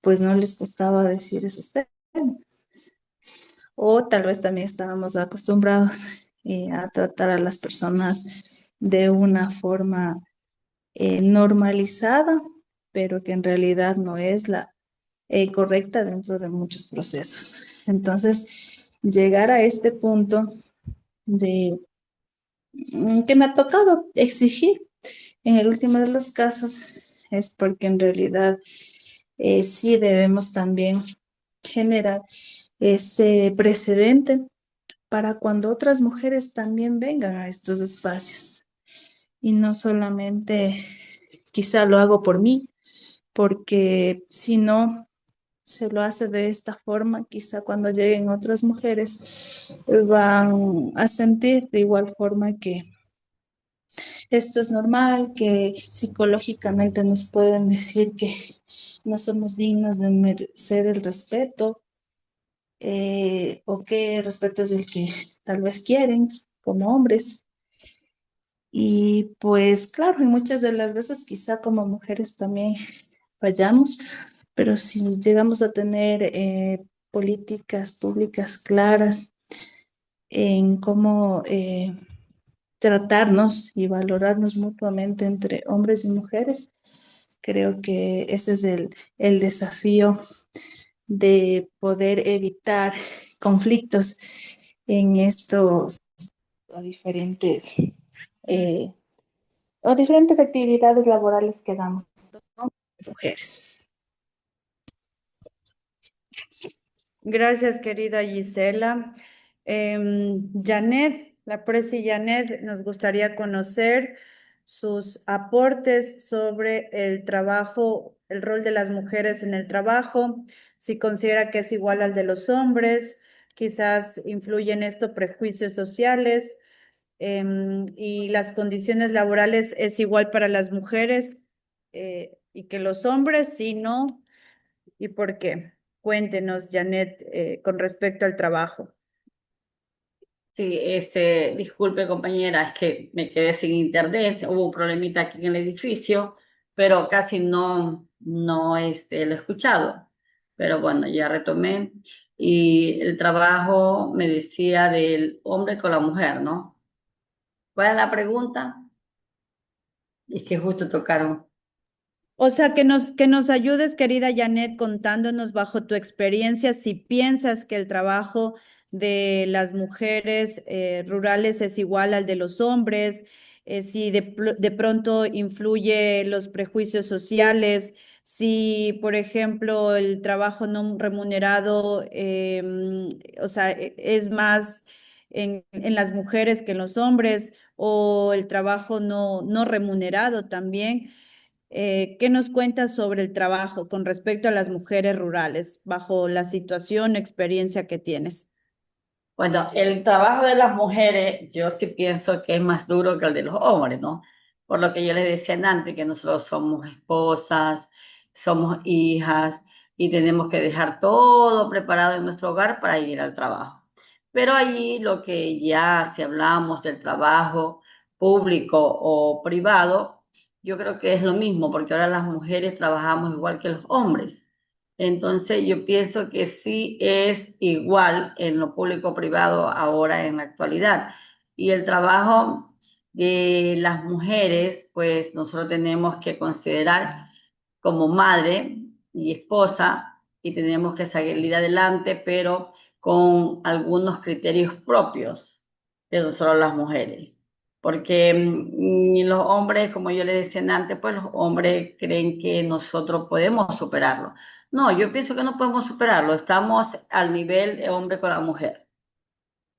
pues no les costaba decir esos términos. O tal vez también estábamos acostumbrados a tratar a las personas de una forma normalizada, pero que en realidad no es la correcta dentro de muchos procesos. Entonces, llegar a este punto de que me ha tocado exigir en el último de los casos es porque en realidad sí debemos también generar ese precedente para cuando otras mujeres también vengan a estos espacios. Y no solamente quizá lo hago por mí, porque si no se lo hace de esta forma, quizá cuando lleguen otras mujeres van a sentir de igual forma que esto es normal, que psicológicamente nos pueden decir que no somos dignos de merecer el respeto, o que el respeto es el que tal vez quieren como hombres. Y pues claro, y muchas de las veces quizá como mujeres también fallamos, pero si llegamos a tener políticas públicas claras en cómo tratarnos y valorarnos mutuamente entre hombres y mujeres, creo que ese es el desafío de poder evitar conflictos en estos o diferentes eh, o diferentes actividades laborales que damos, ¿no? Mujeres. Gracias, querida Gisela. Janet, la presi Janet, nos gustaría conocer sus aportes sobre el trabajo, el rol de las mujeres en el trabajo, si considera que es igual al de los hombres, quizás influyen esto prejuicios sociales, y las condiciones laborales es igual para las mujeres, y que los hombres, si no, ¿y por qué? Cuéntenos, Janet, con respecto al trabajo. Sí, disculpe compañera, es que me quedé sin internet, hubo un problemita aquí en el edificio, pero casi no lo he escuchado. Pero bueno, ya retomé. Y el trabajo me decía del hombre con la mujer, ¿no? ¿Cuál es la pregunta? Es que justo tocaron. O sea, que nos ayudes, querida Janet, contándonos bajo tu experiencia si piensas que el trabajo de las mujeres rurales es igual al de los hombres, si de pronto influye los prejuicios sociales, si, por ejemplo, el trabajo no remunerado, o sea, es más en las mujeres que en los hombres, o el trabajo no remunerado también. ¿Qué nos cuentas sobre el trabajo con respecto a las mujeres rurales, bajo la situación, experiencia que tienes? Bueno, el trabajo de las mujeres yo sí pienso que es más duro que el de los hombres, ¿no? Por lo que yo les decía antes, que nosotros somos esposas, somos hijas y tenemos que dejar todo preparado en nuestro hogar para ir al trabajo. Pero allí lo que ya si hablamos del trabajo público o privado, yo creo que es lo mismo, porque ahora las mujeres trabajamos igual que los hombres. Entonces, yo pienso que sí es igual en lo público-privado ahora en la actualidad. Y el trabajo de las mujeres, pues nosotros tenemos que considerar como madre y esposa y tenemos que salir adelante, pero con algunos criterios propios de nosotros las mujeres. Porque ni los hombres, como yo le decía antes, pues los hombres creen que nosotros podemos superarlo. No, yo pienso que no podemos superarlo, estamos al nivel de hombre con la mujer.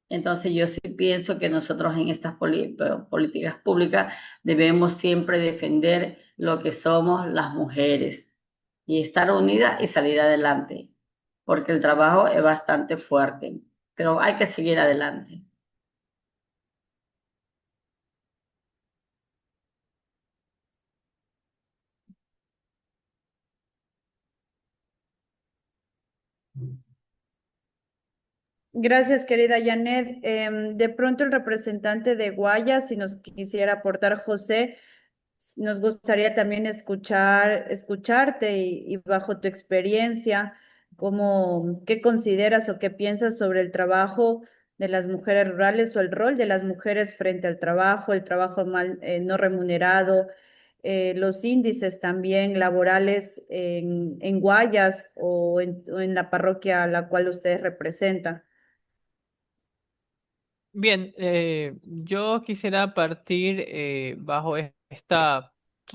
Entonces yo sí pienso que nosotros en estas políticas públicas debemos siempre defender lo que somos las mujeres y estar unidas y salir adelante, porque el trabajo es bastante fuerte, pero hay que seguir adelante. Gracias, querida Janet. De pronto el representante de Guaya, si nos quisiera aportar José, nos gustaría también escucharte y bajo tu experiencia, qué consideras o qué piensas sobre el trabajo de las mujeres rurales o el rol de las mujeres frente al trabajo, el trabajo no remunerado, los índices también laborales en Guayas o en la parroquia a la cual ustedes representan. Bien, yo quisiera partir bajo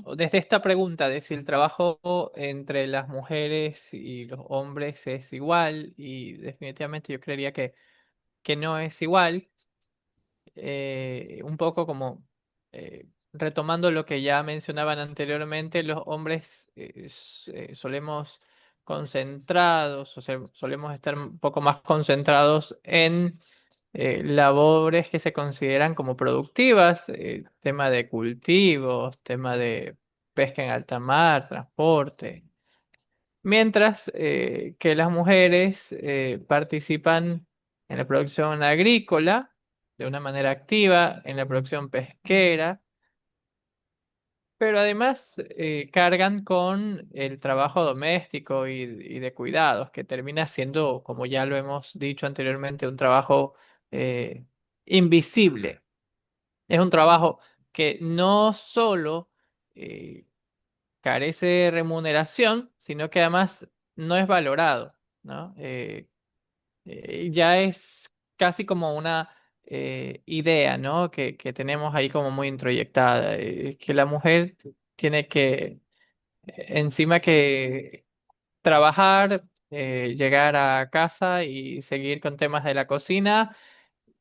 o desde esta pregunta de si el trabajo entre las mujeres y los hombres es igual, y definitivamente yo creería que no es igual. Un poco como retomando lo que ya mencionaban anteriormente, los hombres solemos concentrados, o sea, solemos estar un poco más concentrados en labores que se consideran como productivas, tema de cultivos, tema de pesca en alta mar, transporte, mientras que las mujeres participan en la producción agrícola de una manera activa, en la producción pesquera, pero además cargan con el trabajo doméstico y de cuidados, que termina siendo, como ya lo hemos dicho anteriormente, un trabajo eh, invisible. Es un trabajo que no solo eh, carece de remuneración, sino que además no es valorado, ¿no? Ya es casi como una idea, ¿no? Que tenemos ahí como muy introyectada, que la mujer tiene que, encima que trabajar, llegar a casa y seguir con temas de la cocina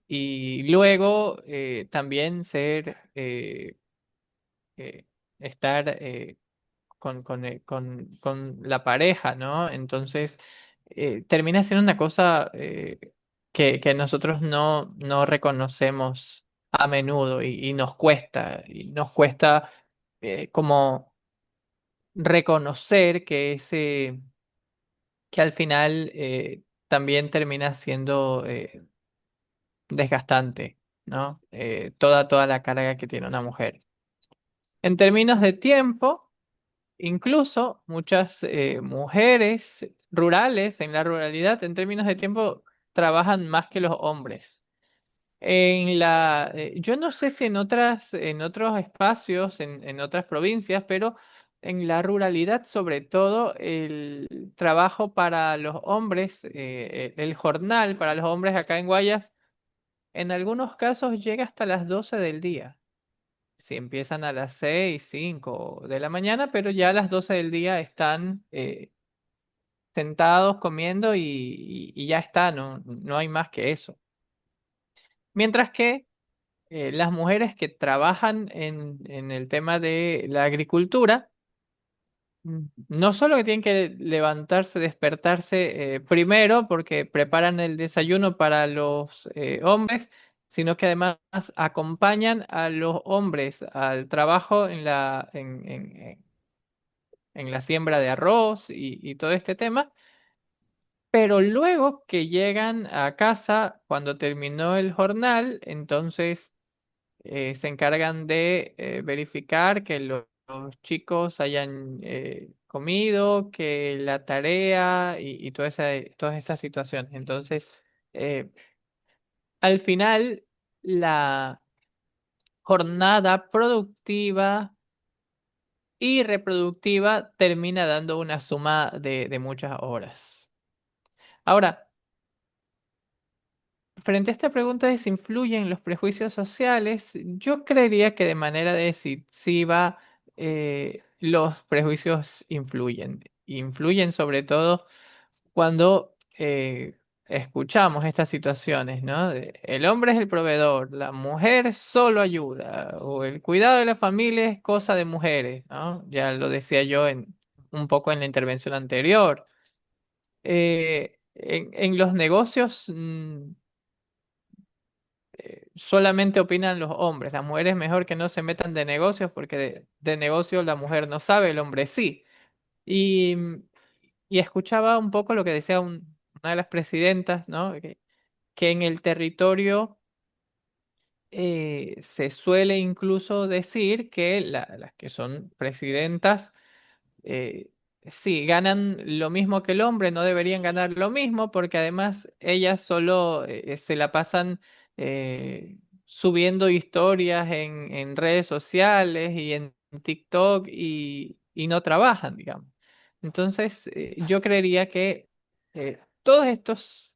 y luego también eh, estar con la pareja, ¿no? Entonces, termina siendo una cosa que nosotros no reconocemos a menudo y nos cuesta como reconocer que al final también termina siendo desgastante, ¿no? Toda la carga que tiene una mujer. En términos de tiempo, incluso muchas mujeres rurales en la ruralidad, en términos de tiempo, trabajan más que los hombres. Yo no sé si en otros espacios, en otras provincias, pero en la ruralidad, sobre todo, el trabajo para los hombres, el jornal para los hombres acá en Guayas, en algunos casos llega hasta las 12 del día. Si empiezan a las 6 5 de la mañana, pero ya a las 12 del día están sentados comiendo y ya está, no hay más que eso. Mientras que las mujeres que trabajan en el tema de la agricultura, no solo que tienen que levantarse, despertarse primero porque preparan el desayuno para los hombres, sino que además acompañan a los hombres al trabajo en la siembra de arroz y todo este tema, pero luego que llegan a casa, cuando terminó el jornal, entonces se encargan de verificar que los chicos hayan comido, que la tarea y todas estas situaciones. Entonces, eh, al final, la jornada productiva y reproductiva termina dando una suma de muchas horas. Ahora, frente a esta pregunta de si influyen los prejuicios sociales, yo creería que de manera decisiva los prejuicios influyen. Influyen sobre todo cuando escuchamos estas situaciones, ¿no? El hombre es el proveedor, la mujer solo ayuda, o el cuidado de la familia es cosa de mujeres, ¿no? Ya lo decía yo un poco en la intervención anterior. En los negocios solamente opinan los hombres. Las mujeres mejor que no se metan de negocios porque de negocio la mujer no sabe, el hombre sí. Y, y escuchaba un poco lo que decía una de las presidentas, ¿no? Que en el territorio se suele incluso decir que las que son presidentas eh, sí, ganan lo mismo que el hombre, no deberían ganar lo mismo porque además ellas solo se la pasan subiendo historias en redes sociales y en TikTok y no trabajan, digamos. Entonces, yo creería que todas estas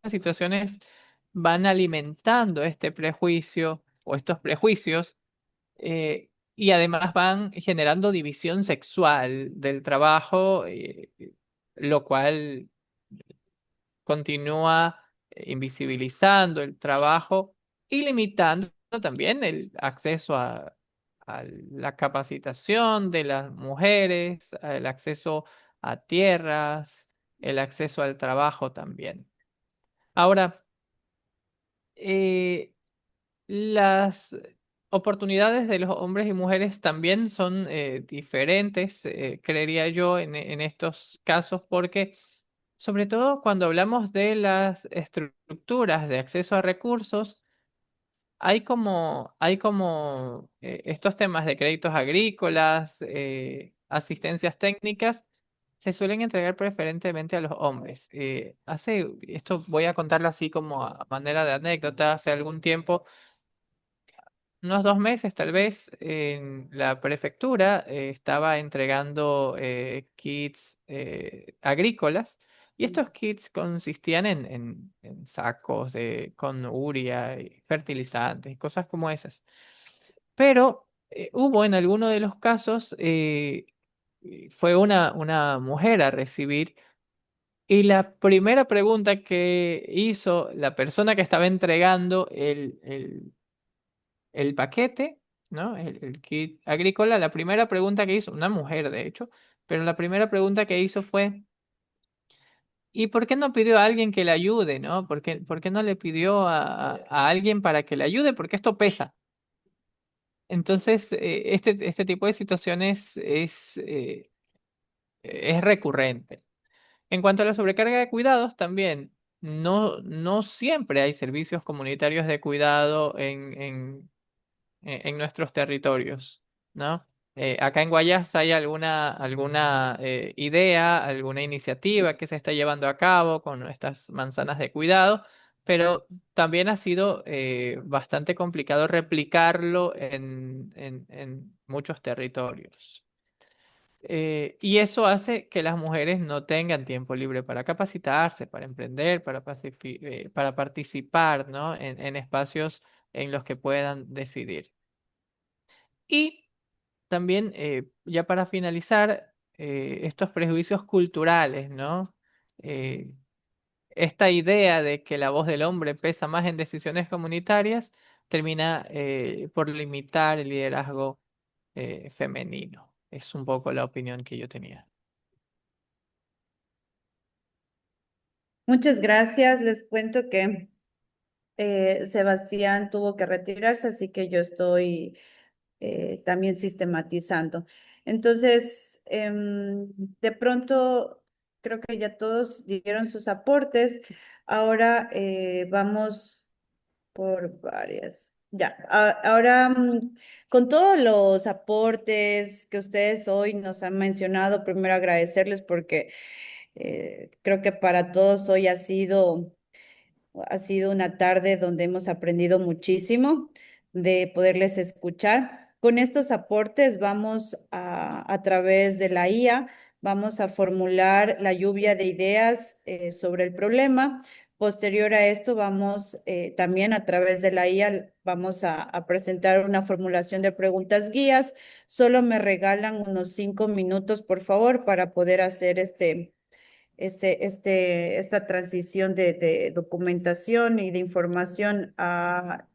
situaciones van alimentando este prejuicio o estos prejuicios y además van generando división sexual del trabajo, lo cual continúa invisibilizando el trabajo y limitando también el acceso a la capacitación de las mujeres, el acceso a tierras, el acceso al trabajo también. Ahora, eh, las oportunidades de los hombres y mujeres también son diferentes, creería yo, en estos casos, porque sobre todo cuando hablamos de las estructuras de acceso a recursos, hay como estos temas de créditos agrícolas, asistencias técnicas, se suelen entregar preferentemente a los hombres. Esto voy a contarlo así como a manera de anécdota. Hace algún tiempo, unos 2 meses tal vez, en la prefectura estaba entregando kits agrícolas y estos kits consistían en sacos con urea, y fertilizantes, cosas como esas. Pero hubo en alguno de los casos, fue una mujer a recibir y la primera pregunta que hizo la persona que estaba entregando el paquete, ¿no? El kit agrícola, la primera pregunta que hizo, una mujer de hecho, pero la primera pregunta que hizo fue, ¿y por qué no pidió a alguien que le ayude, ¿no? ¿Por qué no le pidió a alguien para que le ayude? Porque esto pesa. Entonces, este tipo de situaciones es recurrente. En cuanto a la sobrecarga de cuidados, también no siempre hay servicios comunitarios de cuidado en nuestros territorios, ¿no? Acá en Guayas hay alguna idea, alguna iniciativa que se está llevando a cabo con estas manzanas de cuidado, pero también ha sido bastante complicado replicarlo en muchos territorios. Y eso hace que las mujeres no tengan tiempo libre para capacitarse, para emprender, para participar, ¿no? En espacios en los que puedan decidir. Y también, ya para finalizar, estos prejuicios culturales, ¿no? Eh, Esta idea de que la voz del hombre pesa más en decisiones comunitarias termina por limitar el liderazgo femenino. Es un poco la opinión que yo tenía. Muchas gracias. Les cuento que Sebastián tuvo que retirarse, así que yo estoy también sistematizando. Entonces, de pronto, creo que ya todos dieron sus aportes. Ahora vamos por varias. Ya, ahora con todos los aportes que ustedes hoy nos han mencionado, primero agradecerles porque creo que para todos hoy ha sido una tarde donde hemos aprendido muchísimo de poderles escuchar. Con estos aportes vamos a través de la IA, vamos a formular la lluvia de ideas sobre el problema. Posterior a esto, vamos también a través de la IA, vamos a presentar una formulación de preguntas guías. Solo me regalan unos 5 minutos, por favor, para poder hacer esta transición de documentación y de información a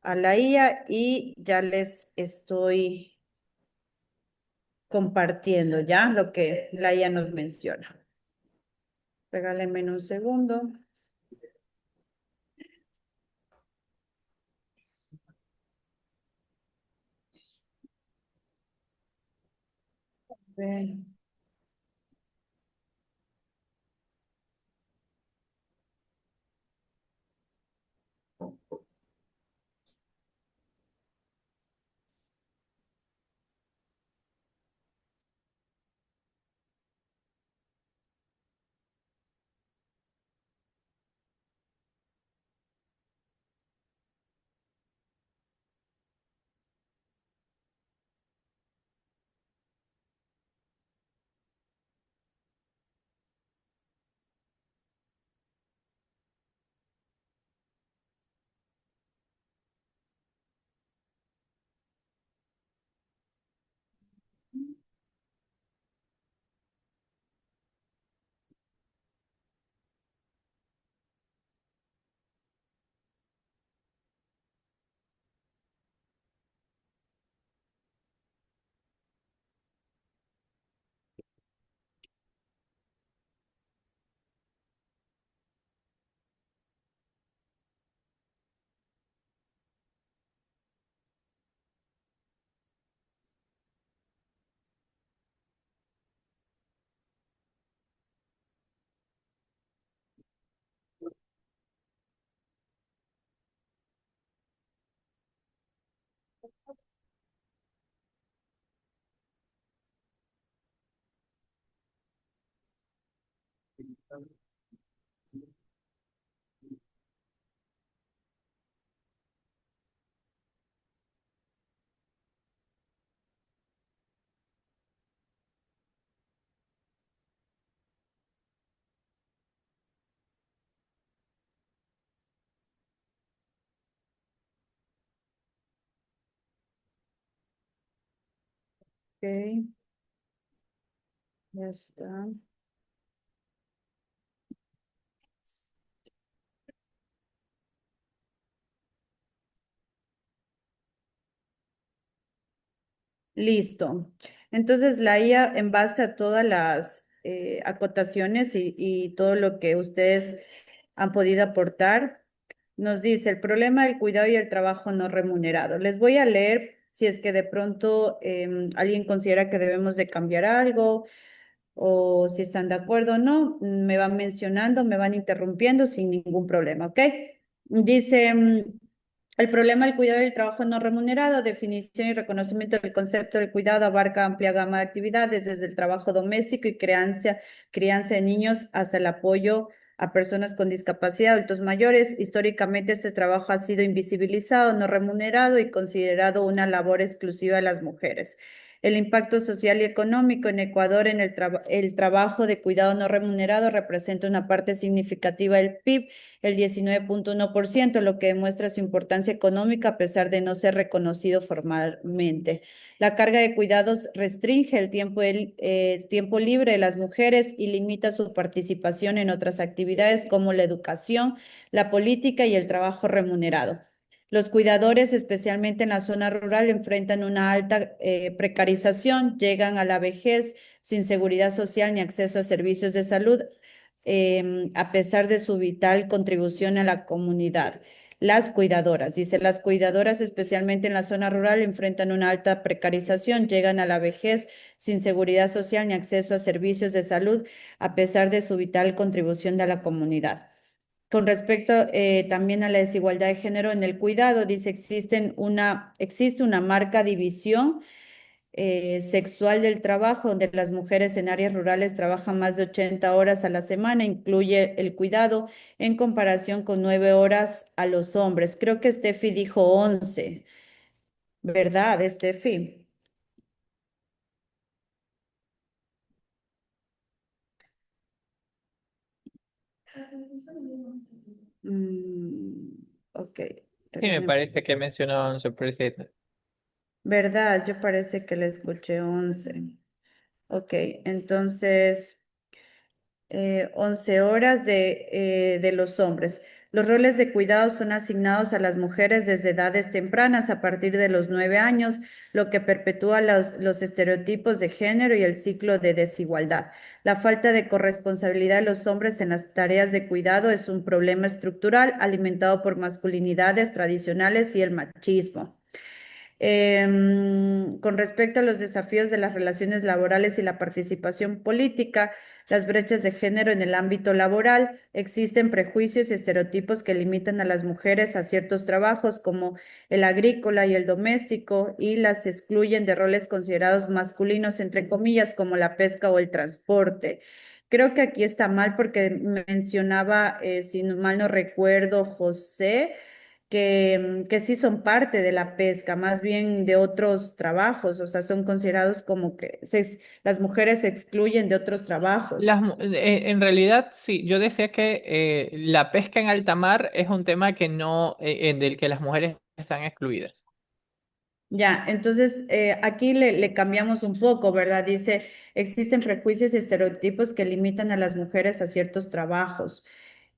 la IA y ya les estoy compartiendo ya lo que la IA nos menciona. Regálenme un segundo. Ven. Ok, ya está. Listo. Entonces, la IA, en base a todas las acotaciones y todo lo que ustedes han podido aportar, nos dice el problema del cuidado y el trabajo no remunerado. Les voy a leer si es que de pronto alguien considera que debemos de cambiar algo o si están de acuerdo o no, me van mencionando, me van interrumpiendo sin ningún problema, ¿ok? Dice, el problema del cuidado y el trabajo no remunerado, definición y reconocimiento del concepto del cuidado abarca amplia gama de actividades, desde el trabajo doméstico y crianza de niños hasta el apoyo a personas con discapacidad, adultos mayores. Históricamente este trabajo ha sido invisibilizado, no remunerado y considerado una labor exclusiva de las mujeres. El impacto social y económico en Ecuador en el trabajo de cuidado no remunerado representa una parte significativa del PIB, el 19.1%, lo que demuestra su importancia económica a pesar de no ser reconocido formalmente. La carga de cuidados restringe el tiempo libre de las mujeres y limita su participación en otras actividades como la educación, la política y el trabajo remunerado. Los cuidadores, especialmente en la zona rural, enfrentan una alta precarización, llegan a la vejez sin seguridad social ni acceso a servicios de salud, a pesar de su vital contribución a la comunidad. Las cuidadoras, dice, las cuidadoras, especialmente en la zona rural, enfrentan una alta precarización, llegan a la vejez sin seguridad social ni acceso a servicios de salud, a pesar de su vital contribución a la comunidad. Con respecto también a la desigualdad de género en el cuidado, dice, existe una marca división sexual del trabajo, donde las mujeres en áreas rurales trabajan más de 80 horas a la semana, incluye el cuidado, en comparación con 9 horas a los hombres. Creo que Steffi dijo 11, ¿verdad, Steffi? Ok, Sí, me déjame. parece que mencionó 11, presidente. ¿Verdad? Yo parece que le escuché 11. Ok, entonces 11 horas de los hombres. Los roles de cuidado son asignados a las mujeres desde edades tempranas, a partir de los 9 años, lo que perpetúa los estereotipos de género y el ciclo de desigualdad. La falta de corresponsabilidad de los hombres en las tareas de cuidado es un problema estructural alimentado por masculinidades tradicionales y el machismo. Con respecto a los desafíos de las relaciones laborales y la participación política, las brechas de género en el ámbito laboral, existen prejuicios y estereotipos que limitan a las mujeres a ciertos trabajos como el agrícola y el doméstico y las excluyen de roles considerados masculinos, entre comillas, como la pesca o el transporte. Creo que aquí está mal porque mencionaba, si mal no recuerdo, José, que sí son parte de la pesca, más bien de otros trabajos, o sea, son considerados como que las mujeres se excluyen de otros trabajos. En realidad, sí, yo decía que la pesca en alta mar es un tema que no, del que las mujeres están excluidas. Ya, entonces aquí le cambiamos un poco, ¿verdad? Dice, existen prejuicios y estereotipos que limitan a las mujeres a ciertos trabajos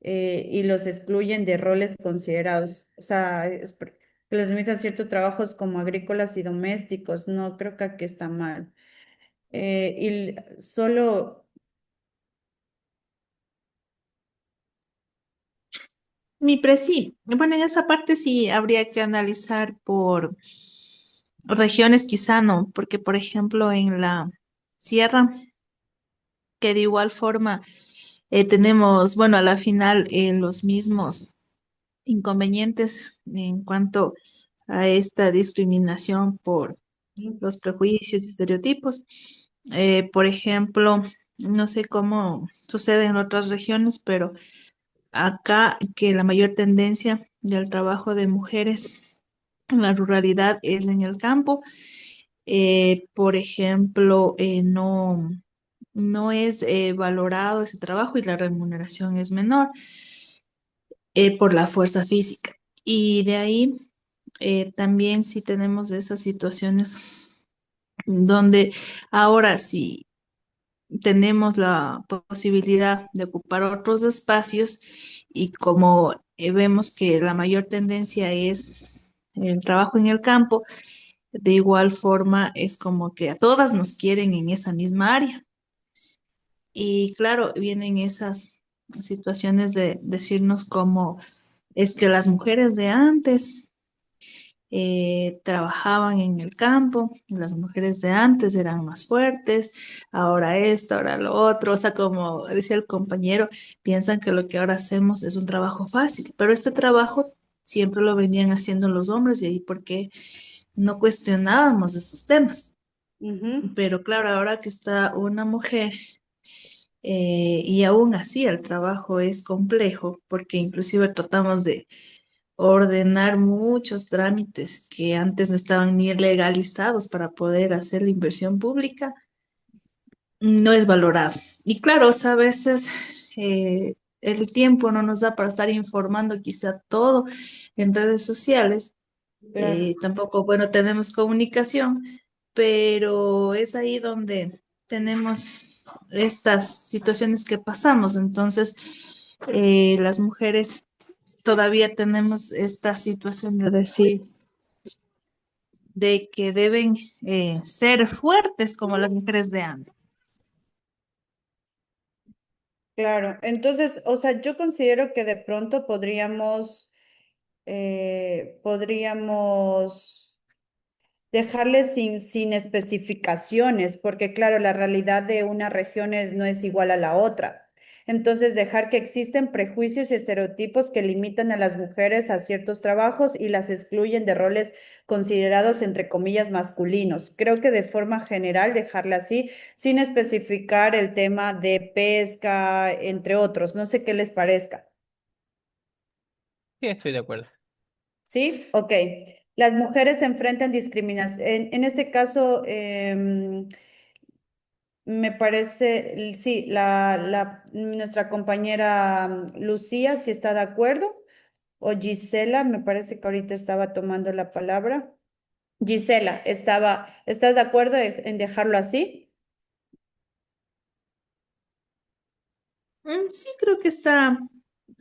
y los excluyen de roles considerados, o sea, que los limitan a ciertos trabajos como agrícolas y domésticos. No, creo que aquí está mal. Y solo Mi presi, bueno, en esa parte sí habría que analizar por regiones, quizá no, porque por ejemplo en la sierra, que de igual forma tenemos, bueno, a la final los mismos inconvenientes en cuanto a esta discriminación por los prejuicios y estereotipos. Por ejemplo, No sé cómo sucede en otras regiones, pero acá que la mayor tendencia del trabajo de mujeres en la ruralidad es en el campo. Por ejemplo, no es valorado ese trabajo y la remuneración es menor por la fuerza física. Y de ahí también sí tenemos esas situaciones donde ahora sí tenemos la posibilidad de ocupar otros espacios y como vemos que la mayor tendencia es el trabajo en el campo, de igual forma es como que a todas nos quieren en esa misma área. Y claro, vienen esas situaciones de decirnos como es que las mujeres de antes trabajaban en el campo, y las mujeres de antes eran más fuertes, ahora esto, ahora lo otro, o sea, como decía el compañero, piensan que lo que ahora hacemos es un trabajo fácil, pero este trabajo siempre lo venían haciendo los hombres y ahí porque no cuestionábamos esos temas. Pero claro, ahora que está una mujer y aún así el trabajo es complejo porque inclusive tratamos de ordenar muchos trámites que antes no estaban ni legalizados para poder hacer la inversión pública, no es valorado. Y claro, o sea, a veces el tiempo no nos da para estar informando quizá todo en redes sociales. Claro. Tampoco, bueno, tenemos comunicación, pero es ahí donde tenemos estas situaciones que pasamos. Entonces, las mujeres todavía tenemos esta situación de decir de que deben ser fuertes como las mujeres de antes. Claro, entonces, o sea, yo considero que de pronto podríamos dejarle sin especificaciones, porque claro, la realidad de una región no es igual a la otra. Entonces, dejar que existen prejuicios y estereotipos que limitan a las mujeres a ciertos trabajos y las excluyen de roles considerados, entre comillas, masculinos. Creo que de forma general dejarla así, sin especificar el tema de pesca, entre otros. No sé qué les parezca. Sí, estoy de acuerdo. ¿Sí? Ok. Las mujeres se enfrentan discriminación. En este caso, me parece, sí, nuestra compañera Lucía, si está de acuerdo, o Gisela, me parece que ahorita estaba tomando la palabra. Gisela, ¿estás de acuerdo en dejarlo así? Sí, creo que está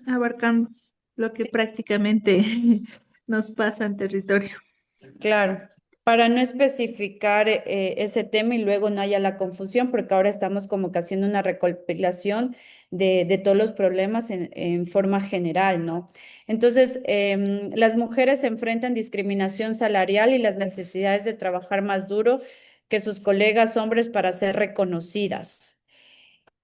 abarcando lo que Sí, prácticamente nos pasa en territorio. claro. Para no especificar ese tema y luego no haya la confusión, porque ahora estamos como que haciendo una recopilación de todos los problemas en forma general, ¿no? Entonces, las mujeres se enfrentan discriminación salarial y las necesidades de trabajar más duro que sus colegas hombres para ser reconocidas.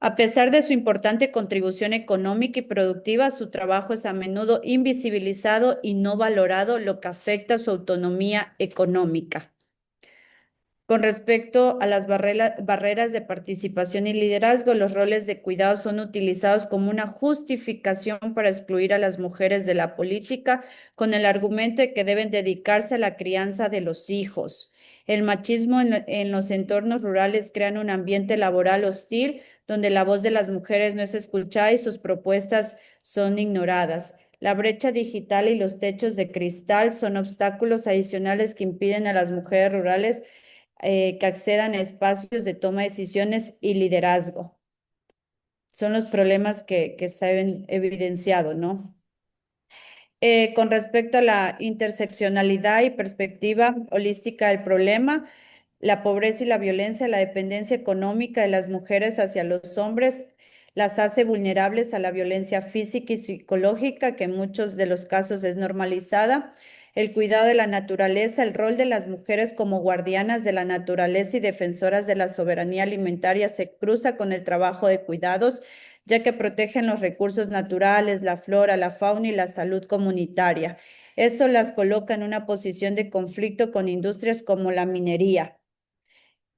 A pesar de su importante contribución económica y productiva, su trabajo es a menudo invisibilizado y no valorado, lo que afecta su autonomía económica. Con respecto a las barreras de participación y liderazgo, los roles de cuidado son utilizados como una justificación para excluir a las mujeres de la política con el argumento de que deben dedicarse a la crianza de los hijos. El machismo en los entornos rurales crea un ambiente laboral hostil donde la voz de las mujeres no es escuchada y sus propuestas son ignoradas. La brecha digital y los techos de cristal son obstáculos adicionales que impiden a las mujeres rurales que accedan a espacios de toma de decisiones y liderazgo. Son los problemas que se han evidenciado, ¿no? Con respecto a la interseccionalidad y perspectiva holística del problema, la pobreza y la violencia, la dependencia económica de las mujeres hacia los hombres las hace vulnerables a la violencia física y psicológica, que en muchos de los casos es normalizada. El cuidado de la naturaleza, el rol de las mujeres como guardianas de la naturaleza y defensoras de la soberanía alimentaria se cruza con el trabajo de cuidados, ya que protegen los recursos naturales, la flora, la fauna y la salud comunitaria. Esto las coloca en una posición de conflicto con industrias como la minería.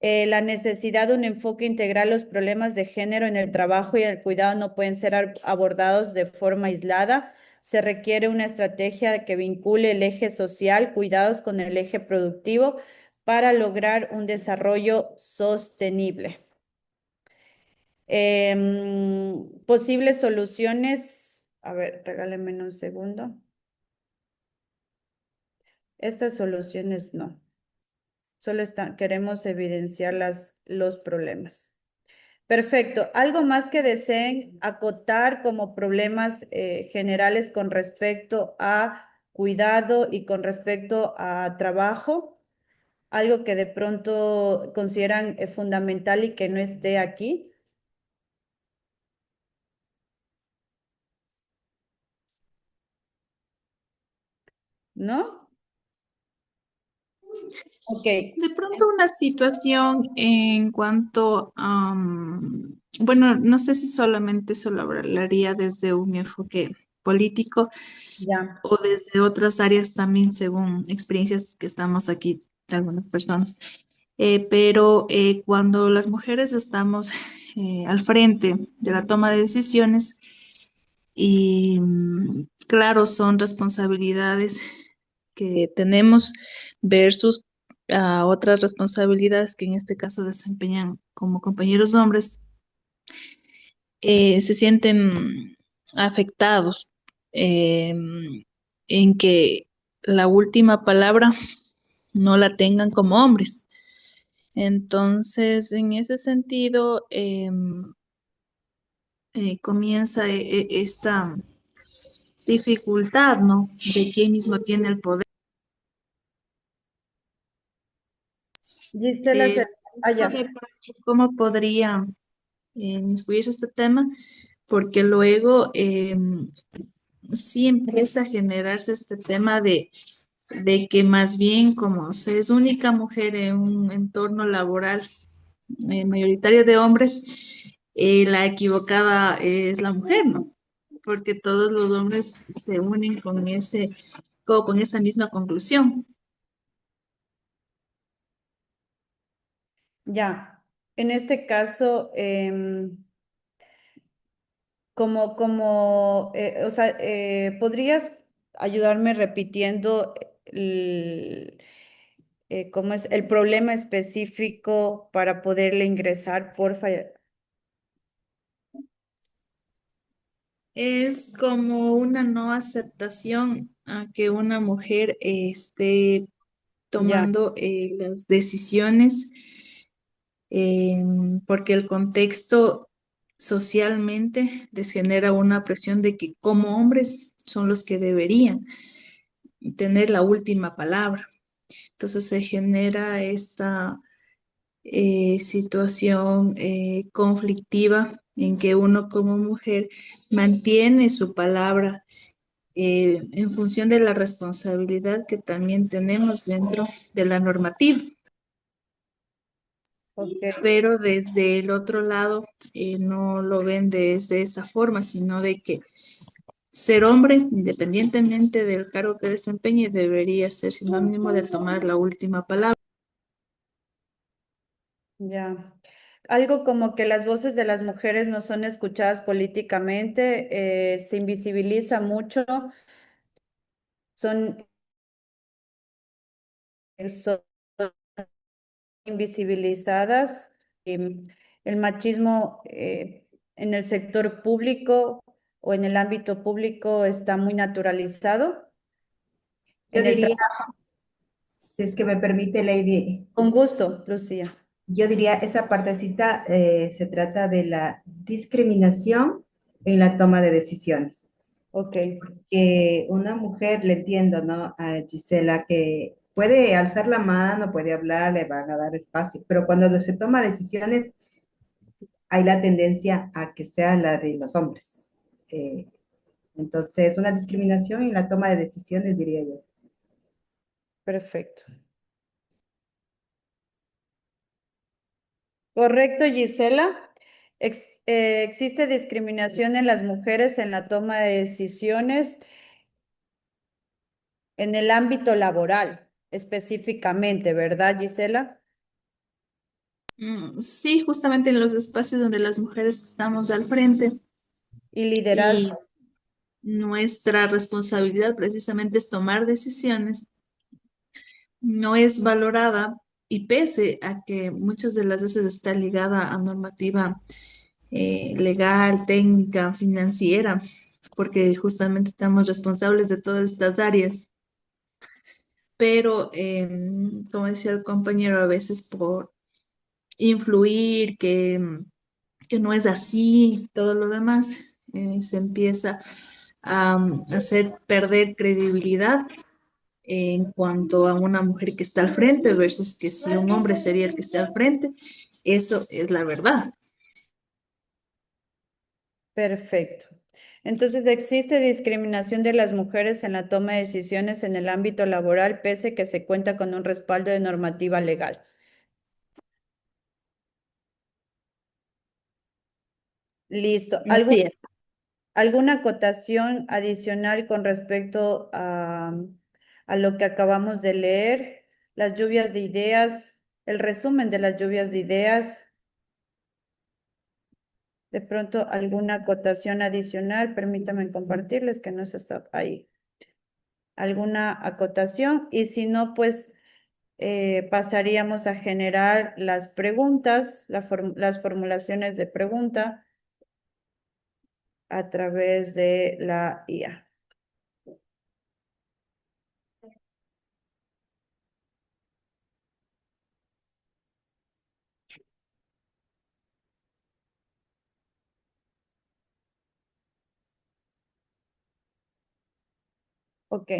La necesidad de un enfoque integral a los problemas de género en el trabajo y el cuidado no pueden ser abordados de forma aislada. Se requiere una estrategia que vincule el eje social, cuidados, con el eje productivo para lograr un desarrollo sostenible. Posibles soluciones. A ver, regálenme un segundo. Estas soluciones no. Solo queremos evidenciar los problemas. Perfecto. ¿Algo más que deseen acotar como problemas generales con respecto a cuidado y con respecto a trabajo? Algo que de pronto consideran fundamental y que no esté aquí, ¿no? Ok. De pronto una situación en cuanto a, bueno, no sé si solamente se lo hablaría desde un enfoque político Ya. o desde otras áreas también, según experiencias que estamos aquí de algunas personas. Pero cuando las mujeres estamos al frente de la toma de decisiones, y claro, son responsabilidades que tenemos versus otras responsabilidades que en este caso desempeñan como compañeros hombres, se sienten afectados eh, en que la última palabra no la tengan como hombres. Entonces, en ese sentido, comienza esta dificultad, ¿no? De quién mismo tiene el poder. Gisela, Esto de pronto, ¿cómo podría inmiscuirse este tema? Porque luego sí empieza a generarse este tema de que más bien como se es única mujer en un entorno laboral mayoritario de hombres, la equivocada es la mujer, ¿no? Porque todos los hombres se unen con con esa misma conclusión. Ya. En este caso, o sea, ¿podrías ayudarme repitiendo cómo es el problema específico para poderle ingresar, porfa? Es como una no aceptación a que una mujer esté Ya, tomando las decisiones, porque el contexto socialmente les genera una presión de que como hombres son los que deberían tener la última palabra. Entonces se genera esta situación conflictiva en que uno como mujer mantiene su palabra en función de la responsabilidad que también tenemos dentro de la normativa. ok. Pero desde el otro lado no lo ven desde esa forma, sino de que ser hombre, independientemente del cargo que desempeñe, debería ser sinónimo de tomar la última palabra. Ya. Algo como que las voces de las mujeres no son escuchadas políticamente, se invisibiliza mucho, son, son invisibilizadas. El machismo en el sector público o en el ámbito público está muy naturalizado. Yo En el diría, trabajo, si es que me permite, Lady, con gusto, Lucía. yo diría esa partecita se trata de la discriminación en la toma de decisiones. Ok, Que una mujer, le entiendo, ¿no? A Gisela, que puede alzar la mano, puede hablar, le van a dar espacio, pero cuando se toma decisiones, hay la tendencia a que sea la de los hombres. Eh, entonces, una discriminación en la toma de decisiones, diría yo. perfecto. Correcto, Gisela. Existe discriminación en las mujeres en la toma de decisiones en el ámbito laboral, específicamente, ¿verdad, Gisela? Sí, justamente en los espacios donde las mujeres estamos al frente Y y liderazgo. nuestra responsabilidad precisamente es tomar decisiones, no es valorada y pese a que muchas de las veces está ligada a normativa legal, técnica, financiera, porque justamente estamos responsables de todas estas áreas, pero como decía el compañero, a veces por influir que no es así, todo lo demás, se empieza a hacer perder credibilidad en cuanto a una mujer que está al frente versus que si un hombre sería el que está al frente. Eso es la verdad. Perfecto. Entonces, existe discriminación de las mujeres en la toma de decisiones en el ámbito laboral, pese que se cuenta con un respaldo de normativa legal. Listo. Así es. ¿Alguna acotación adicional con respecto a lo que acabamos de leer? Las lluvias de ideas, el resumen de las lluvias de ideas. De pronto, alguna acotación adicional, permítanme compartirles que no se está ahí. ¿Alguna acotación? Y si no, pues pasaríamos a generar las preguntas, las formulaciones de pregunta a través de la IA. Ok.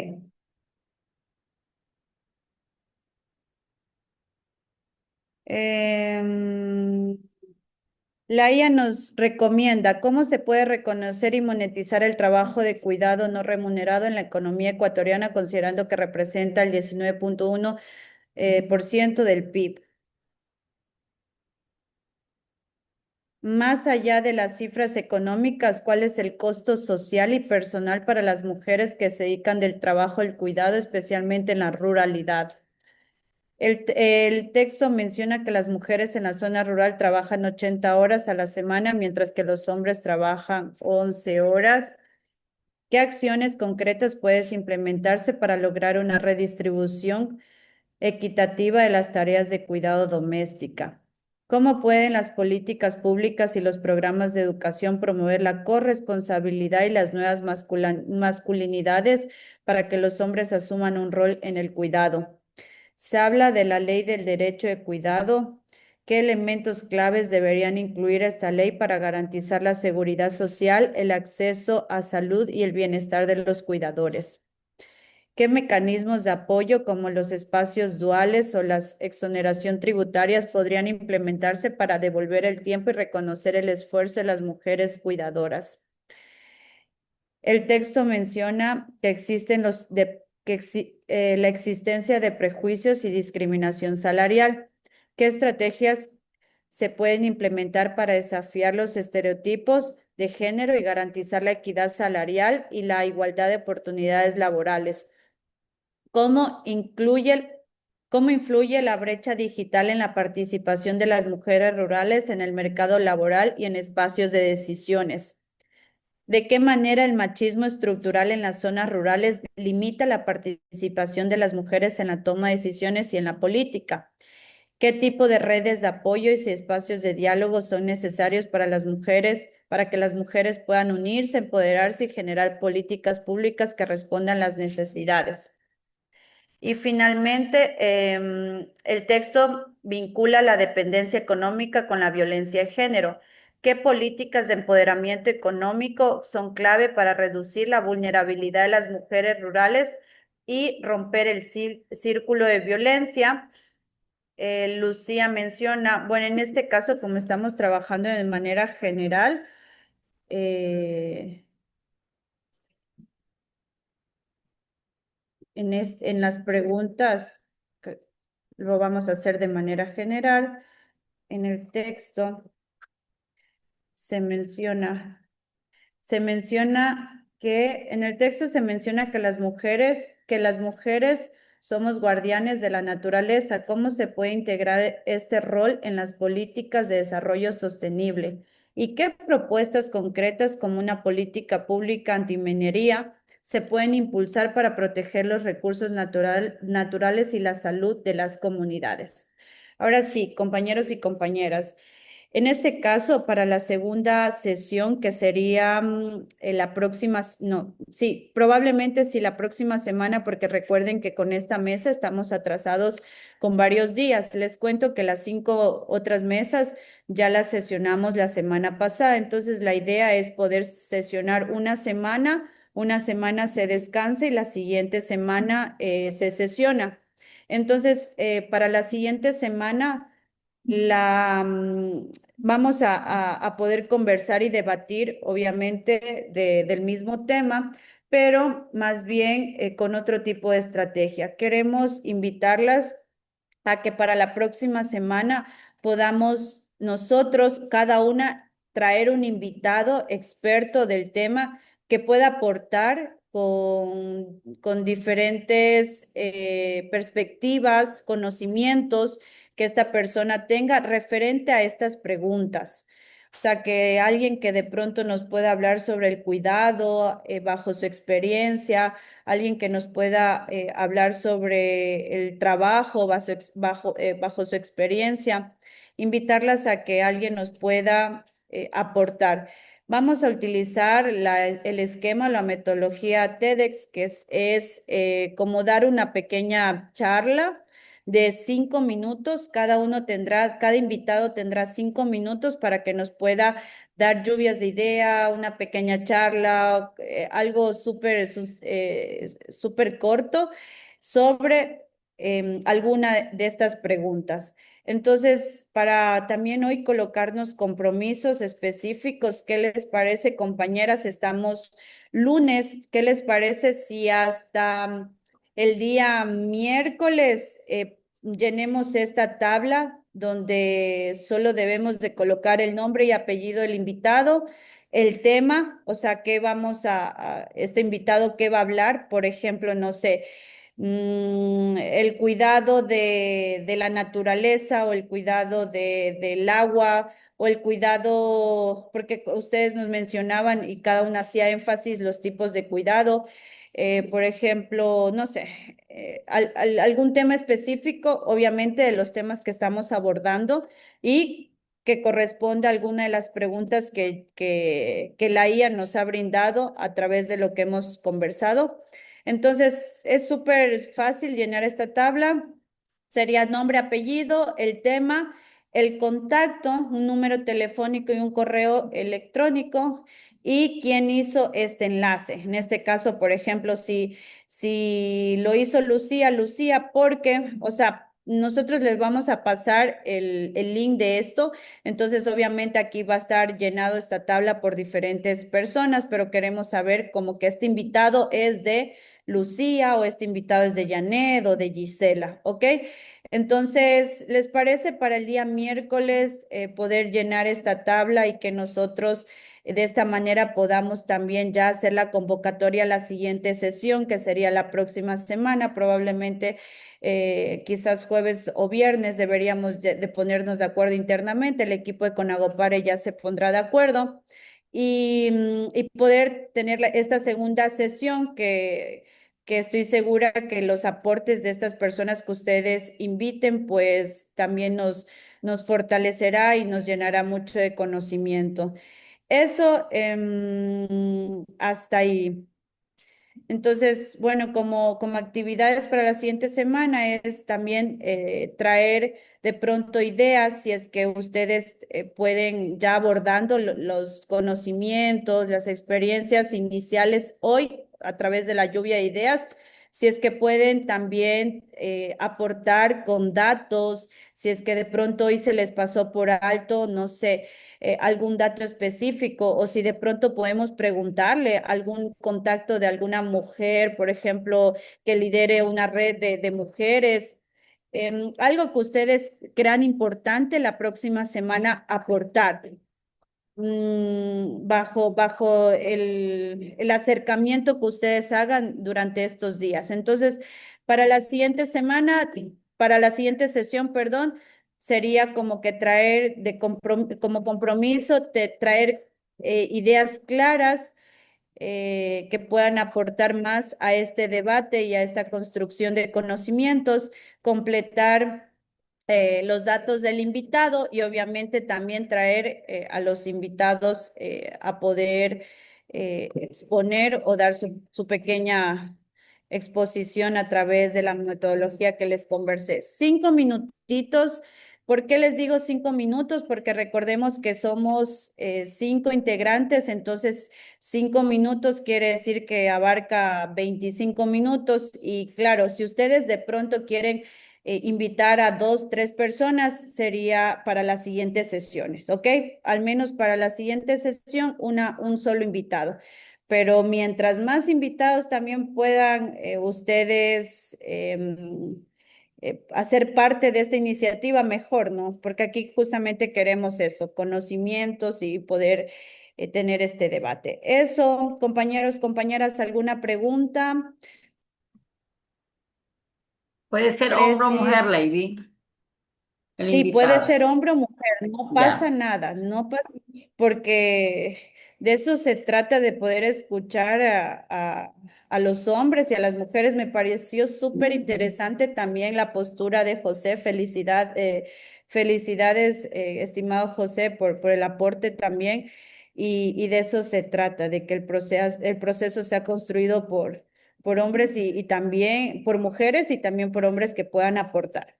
Em, La IA nos recomienda cómo se puede reconocer y monetizar el trabajo de cuidado no remunerado en la economía ecuatoriana, considerando que representa el 19.1% por ciento del PIB. Más allá de las cifras económicas, ¿cuál es el costo social y personal para las mujeres que se dedican del trabajo del cuidado, especialmente en la ruralidad? El texto menciona que las mujeres en la zona rural trabajan 80 horas a la semana, mientras que los hombres trabajan 11 horas. ¿Qué acciones concretas puedes implementarse para lograr una redistribución equitativa de las tareas de cuidado doméstica? ¿Cómo pueden las políticas públicas y los programas de educación promover la corresponsabilidad y las nuevas masculinidades para que los hombres asuman un rol en el cuidado? Se habla de la ley del derecho de cuidado. ¿Qué elementos claves deberían incluir esta ley para garantizar la seguridad social, el acceso a salud y el bienestar de los cuidadores? ¿Qué mecanismos de apoyo como los espacios duales o la exoneración tributarias podrían implementarse para devolver el tiempo y reconocer el esfuerzo de las mujeres cuidadoras? El texto menciona que existen la existencia de prejuicios y discriminación salarial. ¿Qué estrategias se pueden implementar para desafiar los estereotipos de género y garantizar la equidad salarial y la igualdad de oportunidades laborales? ¿Cómo influye la brecha digital en la participación de las mujeres rurales en el mercado laboral y en espacios de decisiones? ¿De qué manera el machismo estructural en las zonas rurales limita la participación de las mujeres en la toma de decisiones y en la política? ¿Qué tipo de redes de apoyo y espacios de diálogo son necesarios para las mujeres, para que las mujeres puedan unirse, empoderarse y generar políticas públicas que respondan a las necesidades? Y finalmente, el texto vincula la dependencia económica con la violencia de género. ¿Qué políticas de empoderamiento económico son clave para reducir la vulnerabilidad de las mujeres rurales y romper el círculo de violencia? Lucía menciona, bueno, en este caso, como estamos trabajando de manera general, en las preguntas lo vamos a hacer de manera general. En el texto se menciona que en el texto se menciona que las mujeres somos guardianes de la naturaleza. ¿Cómo se puede integrar este rol en las políticas de desarrollo sostenible? ¿Y qué propuestas concretas como una política pública antiminería se pueden impulsar para proteger los recursos naturales y la salud de las comunidades? Ahora sí, compañeros y compañeras, en este caso, para la segunda sesión, que sería la próxima, no, sí, probablemente sí la próxima semana, porque recuerden que con esta mesa estamos atrasados con varios días. Les cuento que las 5 otras mesas ya las sesionamos la semana pasada, entonces la idea es poder sesionar una semana se descansa y la siguiente semana se sesiona. Entonces, para la siguiente semana vamos a poder conversar y debatir, obviamente, del mismo tema, pero más bien con otro tipo de estrategia. Queremos invitarlas a que para la próxima semana podamos nosotros, cada una, traer un invitado experto del tema que pueda aportar con diferentes perspectivas, conocimientos que esta persona tenga referente a estas preguntas. O sea, que alguien que de pronto nos pueda hablar sobre el cuidado bajo su experiencia, alguien que nos pueda hablar sobre el trabajo bajo su experiencia, invitarlas a que alguien nos pueda aportar. Vamos a utilizar el esquema, la metodología TEDx, que es como dar una pequeña charla de 5 minutos. Cada invitado tendrá 5 minutos para que nos pueda dar lluvias de idea, una pequeña charla, algo súper corto sobre alguna de estas preguntas. Entonces, para también hoy colocarnos compromisos específicos, ¿qué les parece, compañeras? Estamos lunes, ¿qué les parece si hasta el día miércoles llenemos esta tabla donde solo debemos de colocar el nombre y apellido del invitado, el tema, o sea, este invitado qué va a hablar? Por ejemplo, no sé, el cuidado de la naturaleza o el cuidado del agua o el cuidado, porque ustedes nos mencionaban y cada una hacía énfasis los tipos de cuidado. Por ejemplo, no sé, algún tema específico, obviamente de los temas que estamos abordando y que corresponda a alguna de las preguntas que la IA nos ha brindado a través de lo que hemos conversado. Entonces, es súper fácil llenar esta tabla. Sería nombre, apellido, el tema, el contacto, un número telefónico y un correo electrónico y quién hizo este enlace. En este caso, por ejemplo, si lo hizo Lucía, porque, o sea, nosotros les vamos a pasar el link de esto, entonces obviamente aquí va a estar llenado esta tabla por diferentes personas, pero queremos saber como que este invitado es de Lucía o este invitado es de Janet o de Gisela, ¿ok? Entonces, ¿les parece para el día miércoles poder llenar esta tabla y que nosotros de esta manera podamos también ya hacer la convocatoria a la siguiente sesión, que sería la próxima semana, probablemente quizás jueves o viernes deberíamos de ponernos de acuerdo internamente, el equipo de Conagopare ya se pondrá de acuerdo y poder tener esta segunda sesión que estoy segura que los aportes de estas personas que ustedes inviten, pues también nos fortalecerá y nos llenará mucho de conocimiento. Eso hasta ahí. Entonces, bueno, como actividades para la siguiente semana es también traer de pronto ideas, si es que ustedes pueden ya abordando los conocimientos, las experiencias iniciales hoy a través de la lluvia de ideas, si es que pueden también aportar con datos, si es que de pronto hoy se les pasó por alto, no sé, algún dato específico o si de pronto podemos preguntarle algún contacto de alguna mujer, por ejemplo, que lidere una red de mujeres, algo que ustedes crean importante la próxima semana aportar. Bajo el acercamiento que ustedes hagan durante estos días. Entonces, Para la siguiente semana, para la siguiente sesión, perdón, sería como que traer como compromiso, traer ideas claras que puedan aportar más a este debate y a esta construcción de conocimientos, completar los datos del invitado y obviamente también traer a los invitados a poder exponer o dar su pequeña exposición a través de la metodología que les conversé. 5 minutitos. ¿Por qué les digo 5 minutos? Porque recordemos que somos 5 integrantes, entonces 5 minutos quiere decir que abarca 25 minutos y claro, si ustedes de pronto quieren invitar a 2, 3 personas, sería para las siguientes sesiones, ¿ok? Al menos para la siguiente sesión, un solo invitado. Pero mientras más invitados también puedan ustedes hacer parte de esta iniciativa, mejor, ¿no? Porque aquí justamente queremos eso, conocimientos y poder tener este debate. Eso, compañeros, compañeras, ¿alguna pregunta? Puede ser hombre o mujer, Precis. Lady, el Sí, puede invitado. ser hombre o mujer, no pasa Ya. nada, no pasa, porque de eso se trata de poder escuchar a los hombres y a las mujeres. Me pareció súper interesante también la postura de José. Felicidades, estimado José, por el aporte también. Y de eso se trata, de que el proceso sea construido por hombres y también por mujeres y también por hombres que puedan aportar.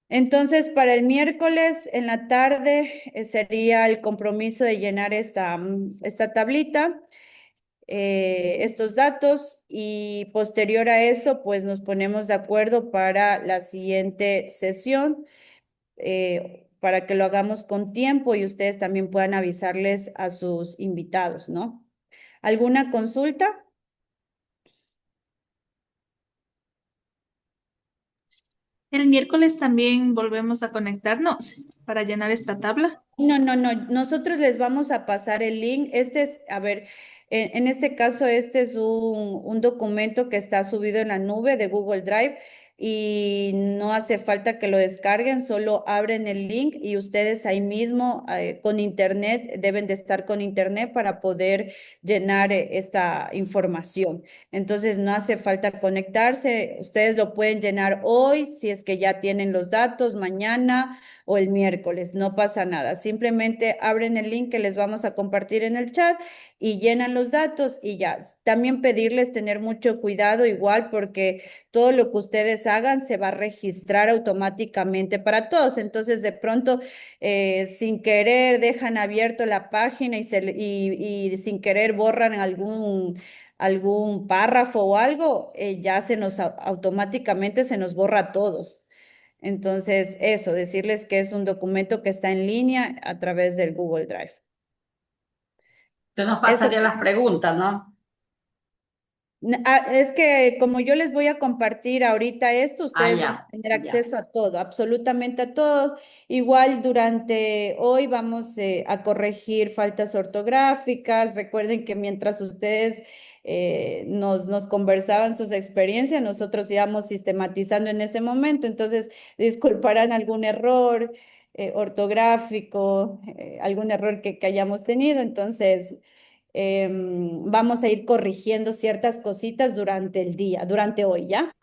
Entonces, para el miércoles en la tarde sería el compromiso de llenar esta tablita, estos datos y posterior a eso, pues nos ponemos de acuerdo para la siguiente sesión, para que lo hagamos con tiempo y ustedes también puedan avisarles a sus invitados, ¿no? ¿Alguna consulta? El miércoles también volvemos a conectarnos para llenar esta tabla. No, no, no. Nosotros les vamos a pasar el link. A ver, en este caso, este es un documento que está subido en la nube de Google Drive y no hace falta que lo descarguen, solo abren el link y ustedes ahí mismo con internet, deben de estar con internet para poder llenar esta información. Entonces, no hace falta conectarse. Ustedes lo pueden llenar hoy si es que ya tienen los datos, mañana o el miércoles, no pasa nada. Simplemente abren el link que les vamos a compartir en el chat y llenan los datos y ya. También pedirles tener mucho cuidado igual porque todo lo que ustedes hagan se va a registrar automáticamente para todos. Entonces, de pronto, sin querer, dejan abierto la página y sin querer borran algún párrafo o algo, ya automáticamente se nos borra a todos. Entonces, eso, decirles que es un documento que está en línea a través del Google Drive. Usted nos Eso. pasaría las preguntas, ¿no? Es que como yo les voy a compartir ahorita esto, ustedes van a Ya, tener ya. acceso a todo, absolutamente a todo. Igual durante hoy vamos a corregir faltas ortográficas. Recuerden que mientras ustedes nos conversaban sus experiencias, nosotros íbamos sistematizando en ese momento. Entonces, disculparán algún error ortográfico, algún error que hayamos tenido. Entonces vamos a ir corrigiendo ciertas cositas durante el día, durante hoy, ¿ya?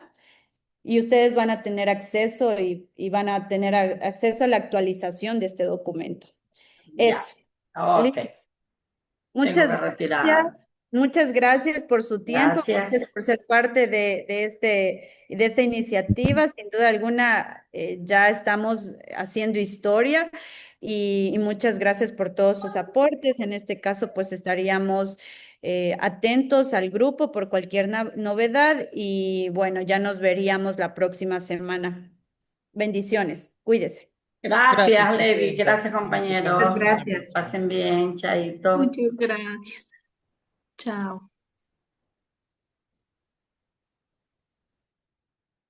Y ustedes van a tener acceso y van a tener acceso a la actualización de este documento. Ya. Eso. Ok. Listo. Tengo Muchas que gracias. retirar. Muchas gracias por su tiempo, Gracias. gracias por ser parte de esta iniciativa. Sin duda alguna, ya estamos haciendo historia y muchas gracias por todos sus aportes. En este caso, pues estaríamos atentos al grupo por cualquier novedad y bueno, ya nos veríamos la próxima semana. Bendiciones, cuídese. Gracias, Lady. Presidenta. Gracias, Muchas compañeros. gracias. Pasen bien, chaito. Muchas gracias. Chao.